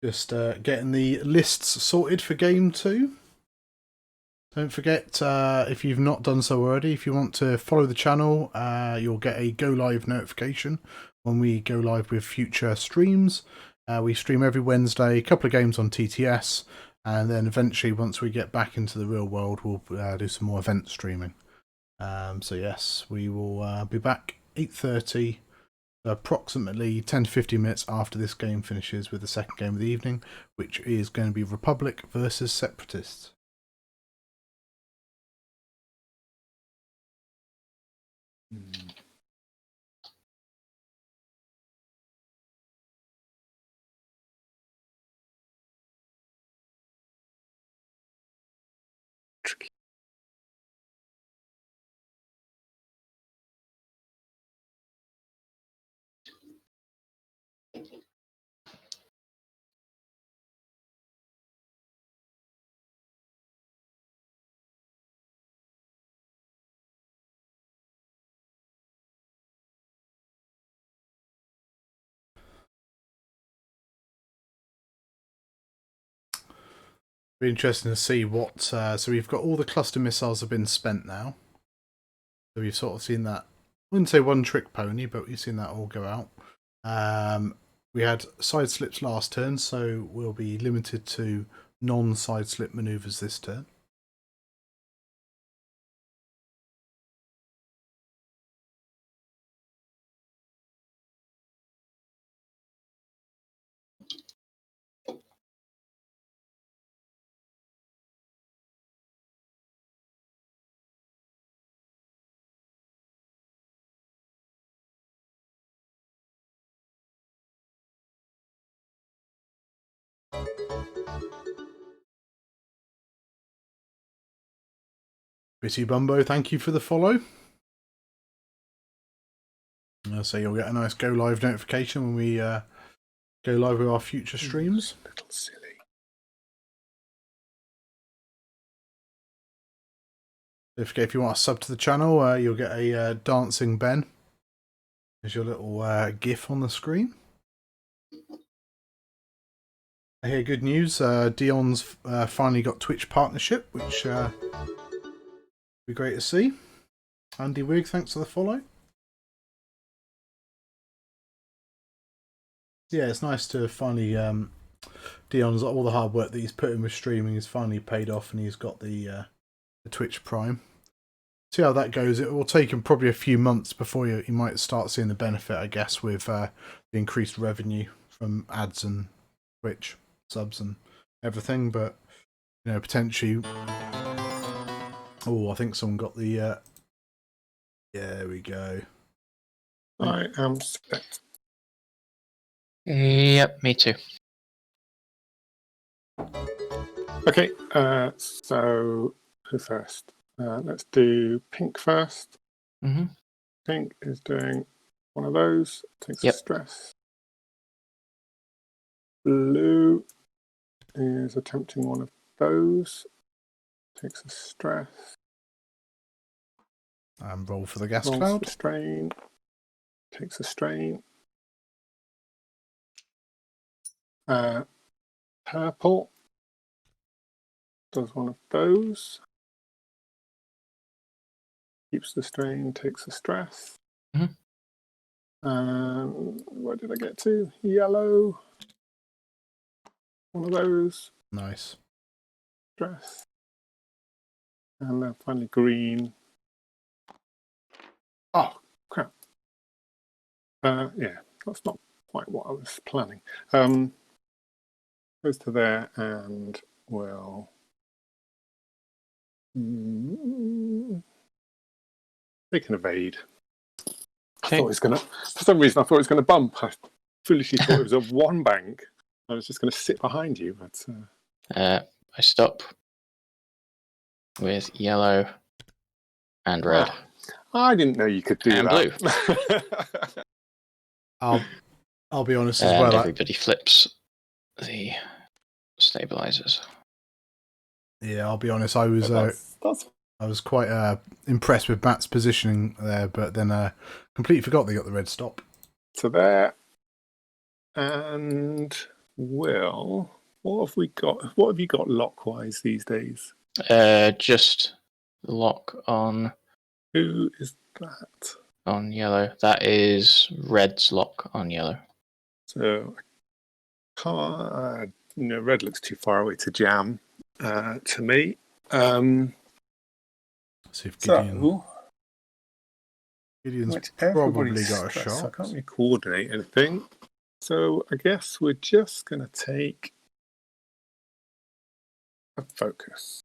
Just getting the lists sorted for game 2. Don't forget, if you've not done so already, if you want to follow the channel, you'll get a go live notification when we go live with future streams. We stream every Wednesday, a couple of games on TTS, and then eventually, once we get back into the real world, we'll do some more event streaming. So yes, we will be back 8:30, approximately 10 to 15 minutes after this game finishes with the second game of the evening, which is going to be Republic versus Separatists. Tricky. Be interesting to see what. So we've got all the cluster missiles have been spent now. So we've sort of seen that. I wouldn't say one trick pony, but we've seen that all go out. We had side slips last turn, so we'll be limited to non-side slip maneuvers this turn. Bitty Bumbo, thank you for the follow. So you'll get a nice go live notification when we go live with our future streams. Little silly. Don't forget, if you want to sub to the channel, you'll get a dancing Ben. There's your little GIF on the screen. I hear good news. Dion's finally got Twitch partnership, which be great to see. Andy Wigg, thanks for the follow. Yeah, it's nice to finally Dion's all the hard work that he's put in with streaming has finally paid off, and he's got the Twitch Prime. See how that goes. It will take him probably a few months before you might start seeing the benefit, I guess, with the increased revenue from ads and Twitch subs and everything. But you know, potentially. Oh, I think someone got the. Yeah, there we go. I am set. Yep, me too. Okay, so who first? Let's do pink first. Mm-hmm. Pink is doing one of those, takes a stress. Blue is attempting one of those, takes a stress. Roll for the gas Rolls cloud. for strain. Takes a strain. Purple. Does one of those. Keeps the strain, takes the stress. Where did I get to? Yellow. One of those. Nice. Stress. And then finally green. Oh, crap. Yeah, that's not quite what I was planning. Goes to there and will... They can evade. Okay. I thought it was going to... For some reason, I thought it was going to bump. I foolishly thought it was a one bank. I was just going to sit behind you, but... I stop with yellow and red. I didn't know you could do and that. blue. I'll be honest as And well. everybody flips the stabilizers. Yeah, I'll be honest. I was that's I was quite impressed with Matt's positioning there, but then completely forgot they got the red stop. So there. And Will, what have we got? What have you got lockwise these days? Just lock on Who is that? on yellow. That is red's lock on yellow. So I can't. Red looks too far away to jam to me. See if Gideon's probably got a shot. So I can't really coordinate anything. So I guess we're just going to take a focus.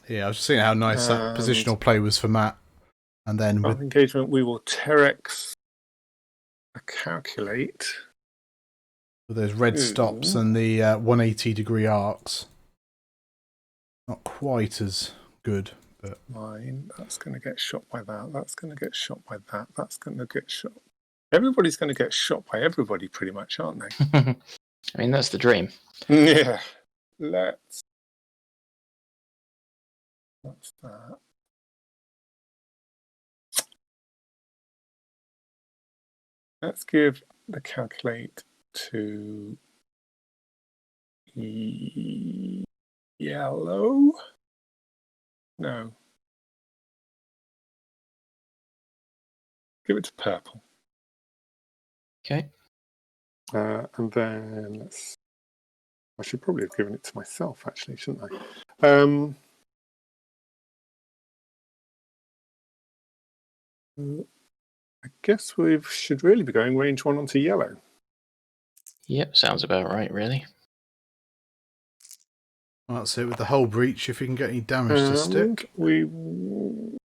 Yeah, I was just seeing how nice that positional play was for Matt. And then with engagement, we will Terex a calculate. with those red stops and the 180-degree arcs. Not quite as good, but... Mine, that's going to get shot by that. That's going to get shot by that. That's going to get shot... Everybody's going to get shot by everybody pretty much, aren't they? I mean, that's the dream. Yeah. That's that. Let's give the calculate to yellow. No. Give it to purple. Okay. And then let's... I should probably have given it to myself, actually, shouldn't I? I guess we should really be going range 1 onto yellow. Yep, sounds about right, really. Well, that's it with the hull breach. If you can get any damage to stick. One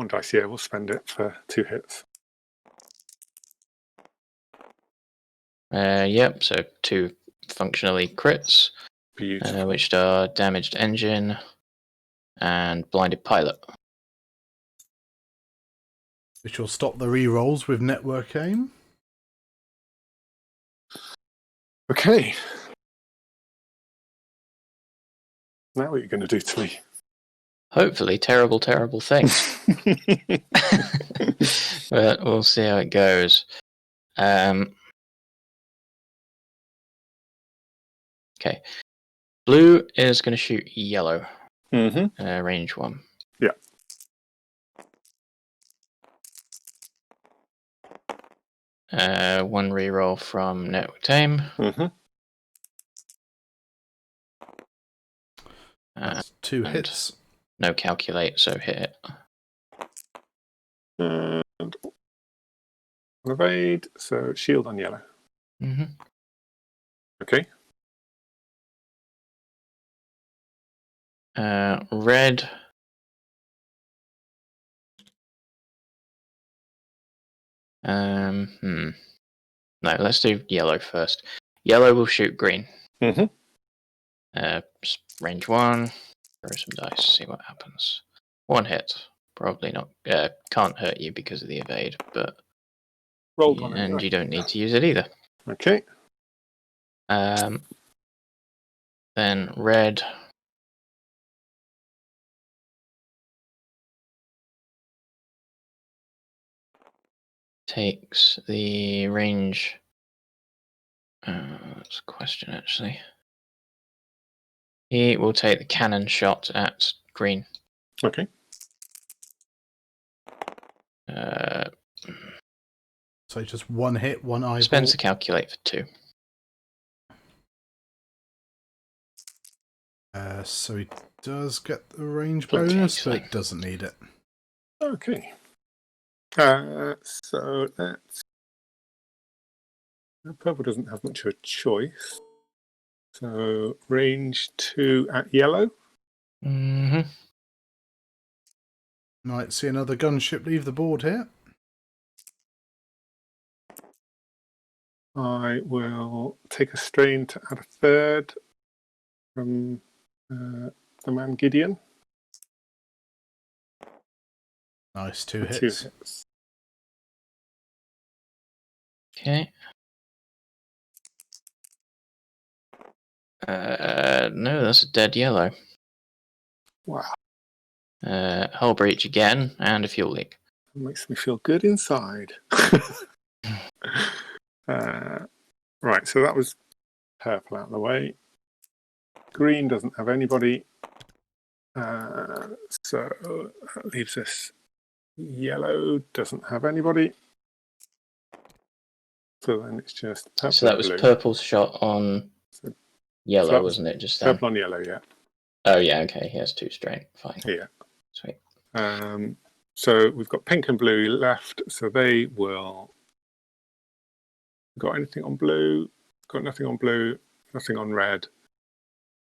dice, yeah, we'll spend it for 2 hits. Yep, so 2 functionally crits, which are damaged engine and blinded pilot. Which will stop the re-rolls with network aim. Okay. Now what are you going to do to me? Hopefully terrible, terrible things. But we'll see how it goes. Okay. Blue is going to shoot yellow. Mm-hmm. Range 1. Yeah. One reroll from network aim. Mm-hmm. That's 2 hits. No calculate, so hit it. And evade, so shield on yellow. Mm-hmm. Okay. Red. No, let's do yellow first. Yellow will shoot green. Mm-hmm. Range 1. Throw some dice, see what happens. 1 hit. Probably not. Can't hurt you because of the evade, but Rolled one and anyway. you don't need to use it either. Okay. Then red takes the range. That's a question, actually. He will take the cannon shot at green. Okay. So just one hit, one eyeball. Spencer calculate for 2. So he does get the range Okay, bonus, fine. but doesn't need it. Okay. So that's... Purple doesn't have much of a choice. So range 2 at yellow. Mm-hmm. Might see another gunship leave the board here. I will take a strain to add a third from the man Gideon. Nice, 2 hits. 2 hits. Okay. No, that's a dead yellow. Wow. Hull breach again, and a fuel leak. That makes me feel good inside. Right, so that was purple out of the way. Green doesn't have anybody. So that leaves us yellow, doesn't have anybody. So then it's just purple. So that was blue. purple's shot on So yellow, that wasn't it? Just then. purple on yellow, yeah. Oh yeah, okay. He has 2 straight. Fine. Yeah. Sweet. So we've got pink and blue left. So they will. Got anything on blue? Got nothing on blue. Nothing on red.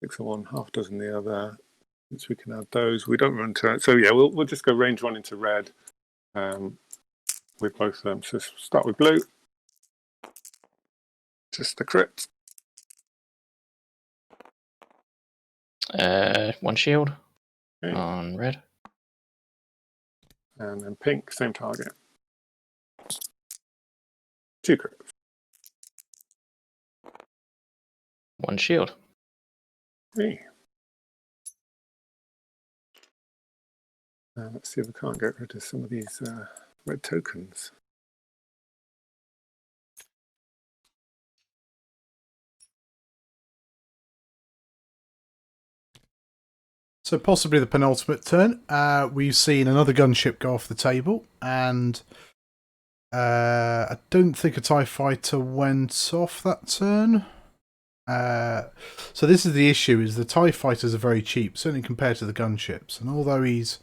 6 on one, half dozen the other. Since we can add those, we don't run to. So yeah, we'll just go range 1 into red. With both of them. So start with blue. Just the crit. 1 shield Okay. on red. And then pink, same target. 2 crits. 1 shield. Hey. Let's see if we can't get rid of some of these red tokens. So possibly the penultimate turn. We've seen another gunship go off the table, and I don't think a TIE fighter went off that turn. So this is the issue: is the TIE fighters are very cheap, certainly compared to the gunships. And although he's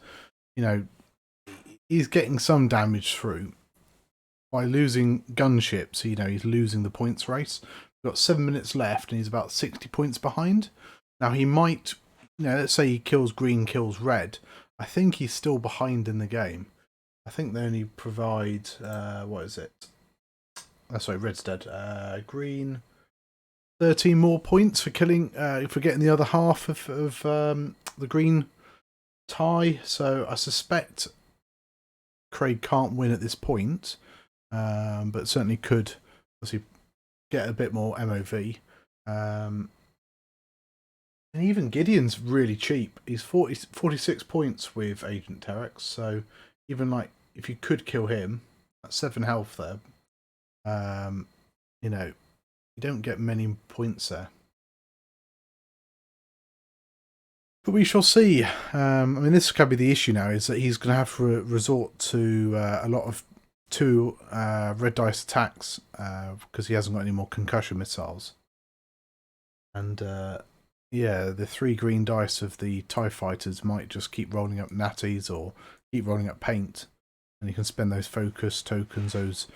getting some damage through by losing gunships, he's losing the points race. We've got 7 minutes left, and he's about 60 points behind. Now he might. Let's say he kills green, kills red. I think he's still behind in the game. I think they only provide, what is it? Sorry, red's dead. Green, 13 more points for killing, for getting the other half of the green tie. So I suspect Craig can't win at this point, but certainly could obviously get a bit more MOV. And even Gideon's really cheap. He's 46 points with Agent Terex. So even if you could kill him, that's 7 health there. You don't get many points there. But we shall see. This can be the issue now, is that he's going to have to resort to a lot of 2 red dice attacks because he hasn't got any more concussion missiles. And yeah, the 3 green dice of the TIE fighters might just keep rolling up natties or keep rolling up paint. And you can spend those focus tokens, those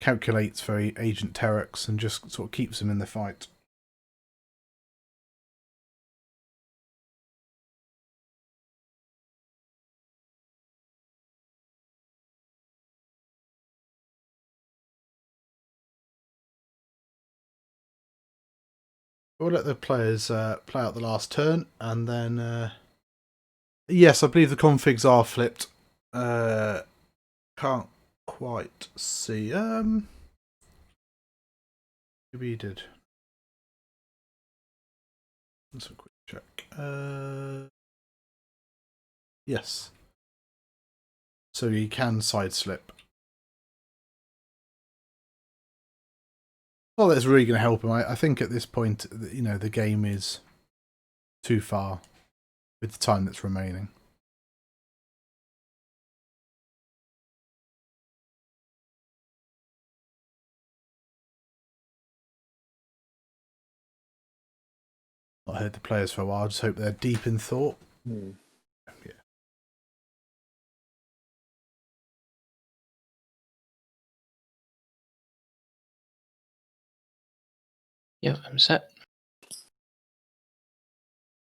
calculates for Agent Terex, and just sort of keeps them in the fight. We'll let the players play out the last turn, and then yes, I believe the configs are flipped. Can't quite see. Maybe he did. Let's have a quick check. Yes. So he can side slip. Well, that's really going to help him. I think at this point, the game is too far with the time that's remaining. Not heard the players for a while. Just hope they're deep in thought. Hmm. Yeah. Yep, I'm set.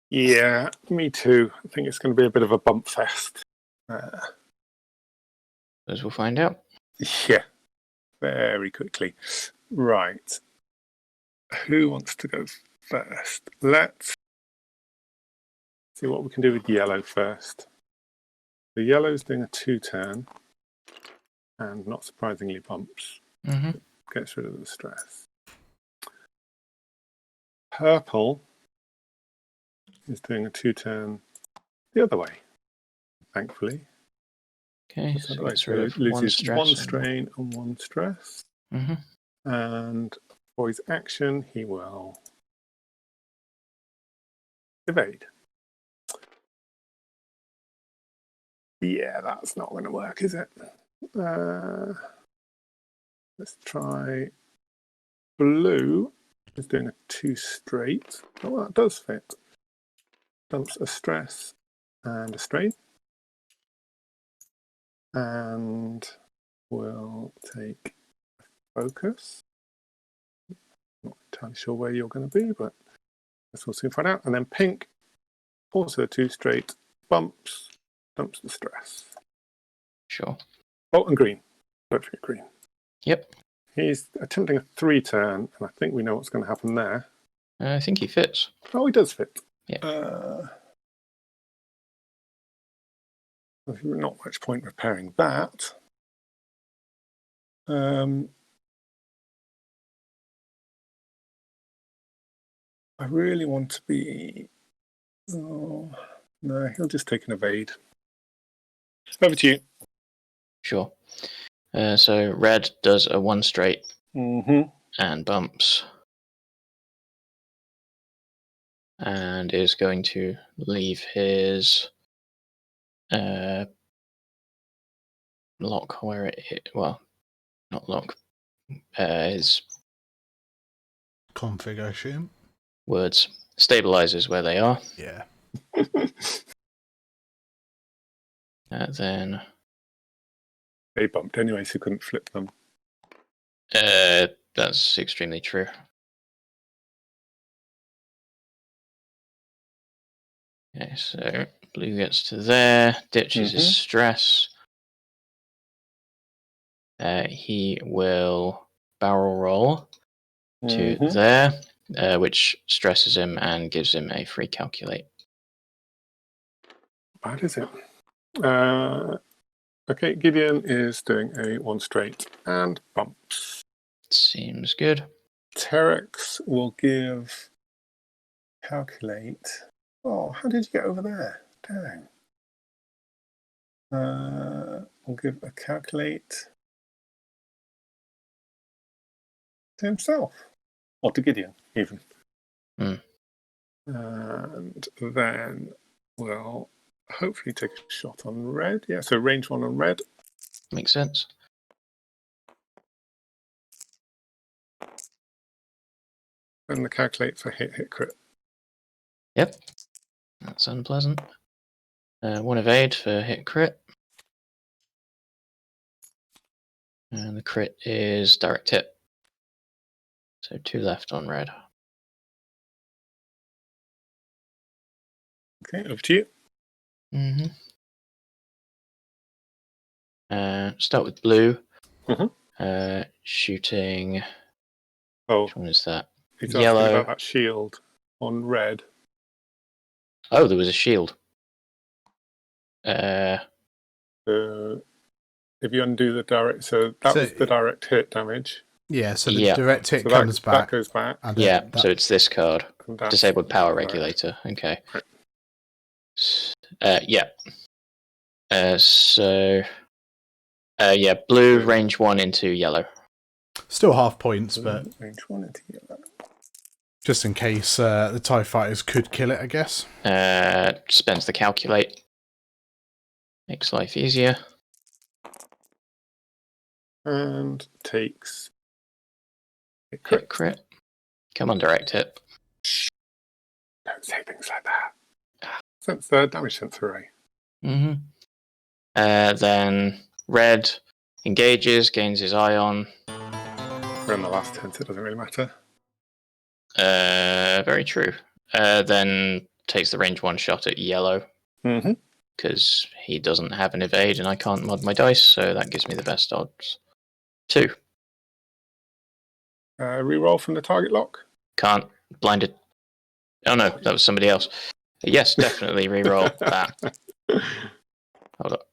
Yeah, me too. I think it's going to be a bit of a bump fest. As we'll find out. Yeah, very quickly. Right. Who wants to go first? Let's see what we can do with yellow first. The yellow's doing a 2-turn, and not surprisingly bumps. Mm-hmm. Gets rid of the stress. Purple is doing a 2-turn the other way, thankfully. Okay, So so gets so rid it of loses stress one and- strain and one stress. Mhm. And for his action, he will evade. Yeah, that's not going to work, is it? Let's try blue. Is doing a 2 straight. Oh, that does fit. Dumps a stress and a strain. And we'll take focus. Not entirely sure where you're going to be, but guess we'll soon find out. And then pink, also a 2 straight, bumps, dumps the stress. Sure. Oh, and green. Don't forget green. Yep. He's attempting a 3-turn, and I think we know what's going to happen there. I think he fits. Oh, he does fit. Yeah. There's not much point repairing that. I really want to be... Oh, no, he'll just take an evade. Over to you. Sure. So red does a 1 straight Mm-hmm. and bumps. And is going to leave his lock where it hit. Well, not lock. His Config, I assume. words. Stabilizes where they are. Yeah. Then They bumped anyway, so you couldn't flip them. that's extremely true. Okay, so blue gets to there, ditches his stress. He will barrel roll to there, which stresses him and gives him a free calculate. Bad is it? Okay, Gideon is doing a 1 straight and bumps. Seems good. Terex will give calculate. Oh, how did you get over there? Dang. We'll give a calculate to himself. Or to Gideon, even. Mm. And then we'll hopefully take a shot on red. Yeah, so range 1 on red. Makes sense. And the calculate for hit crit. Yep. That's unpleasant. 1 evade for hit crit. And the crit is direct hit. So 2 left on red. Okay, over to you. Mm-hmm. Start with blue. Shooting. Oh, Which one is that? he's Yellow. asking about that shield on red. Oh, there was a shield. If you undo the direct, so that was the direct hit damage. Yeah, so the direct hit So comes back. That goes back. And yeah, so it's this card. Disabled power right. regulator. Okay. Right. Yeah. So, blue range 1 into yellow. Still half points, but Range 1 into yellow. just in case the TIE fighters could kill it, I guess. Spends the calculate. Makes life easier. And takes a Hit crit. Come on, direct hit. Don't say things like that. Damage sensor array. Mm-hmm. Then red engages, gains his ion. We're in the last turn, so it doesn't really matter. Very true. Then takes the range 1 shot at yellow. Mm-hmm. Because he doesn't have an evade and I can't mod my dice, so that gives me the best odds. 2. Reroll from the target lock. Can't. Blinded. Oh no, that was somebody else. Yes, definitely reroll that. Hold up.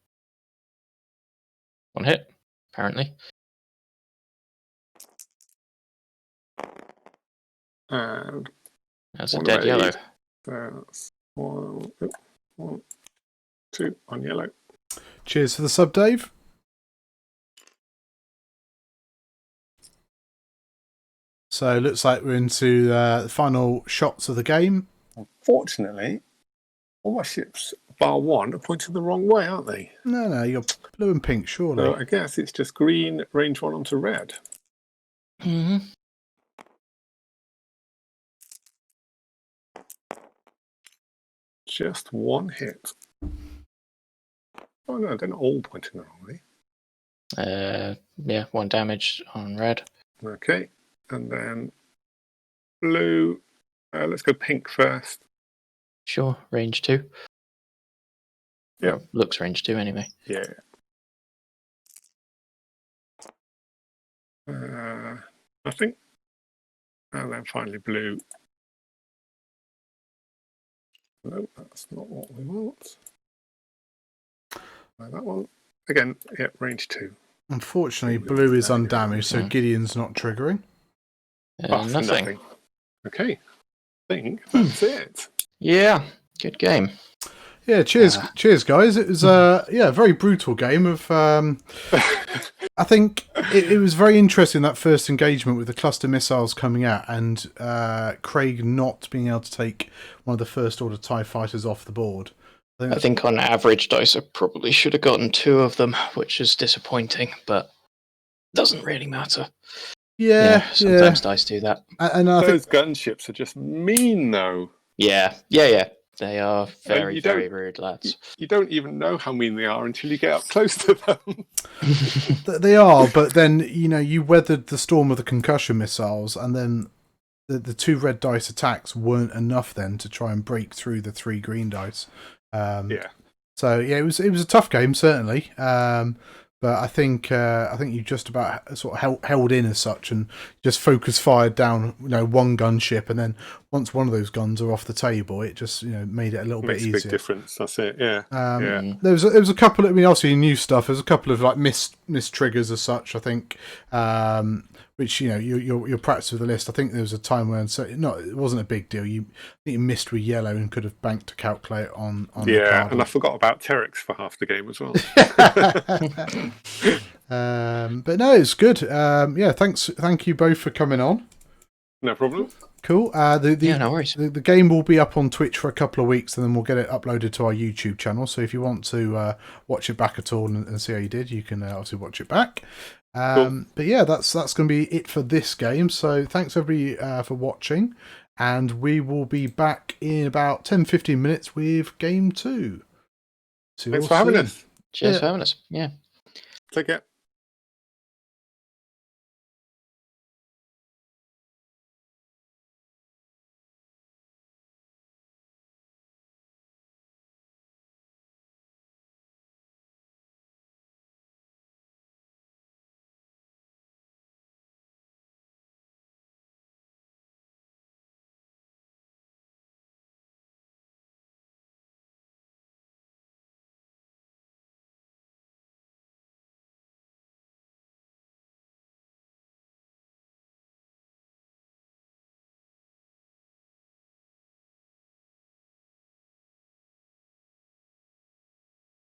1 hit, apparently. And That's a dead yellow. that's 1, 2 on yellow. Cheers for the sub, Dave. So it looks like we're into the final shots of the game. Unfortunately, all my ships, bar 1, are pointed the wrong way, aren't they? No, you're blue and pink, surely. So I guess it's just green, range 1 onto red. Mm-hmm. Just 1 hit. Oh no, they're not all pointing the wrong way. Yeah, 1 damage on red. Okay, and then blue. Let's go pink first. Sure, range 2. Yeah. Or looks range 2 anyway. Yeah. Nothing. And then finally blue. No, that's not what we want. That one. Again, yeah, range 2. Unfortunately, blue is undamaged, so Gideon's not triggering. Nothing. Okay. I think that's it. Yeah, good game. Yeah, cheers, guys. It was a very brutal game of. I think it was very interesting, that first engagement with the cluster missiles coming out and Craig not being able to take one of the first order TIE fighters off the board. I think on average dice I probably should have gotten 2 of them, which is disappointing, but doesn't really matter. Yeah, sometimes dice do that. And I Those think gunships are just mean, though. Yeah. They are very, very rude lads. You don't even know how mean they are until you get up close to them. They are, but then, you weathered the storm of the concussion missiles, and then the 2 red dice attacks weren't enough then to try and break through the 3 green dice. So yeah, it was a tough game, certainly. But I think you just about sort of held in as such, and just focus fired down, one gunship, and then once one of those guns are off the table, it just made it a little bit easier. Makes a big difference. That's it. Yeah. There was a couple of, obviously new stuff. There's a couple of like missed triggers as such. I think, which you're practiced with the list. I think there was a time when it wasn't a big deal. You missed with yellow and could have banked to calculate on. Yeah, and I forgot about Terex for half the game as well. But no, it's good. Thank you both for coming on. No problem. Cool. No worries. The game will be up on Twitch for a couple of weeks, and then we'll get it uploaded to our YouTube channel. So if you want to watch it back at all and see how you did, you can obviously watch it back. Cool. But yeah, that's going to be it for this game. So thanks everybody for watching, and we will be back in about 10-15 minutes with game 2. Thanks for having us. Cheers for having us. Yeah. Take care.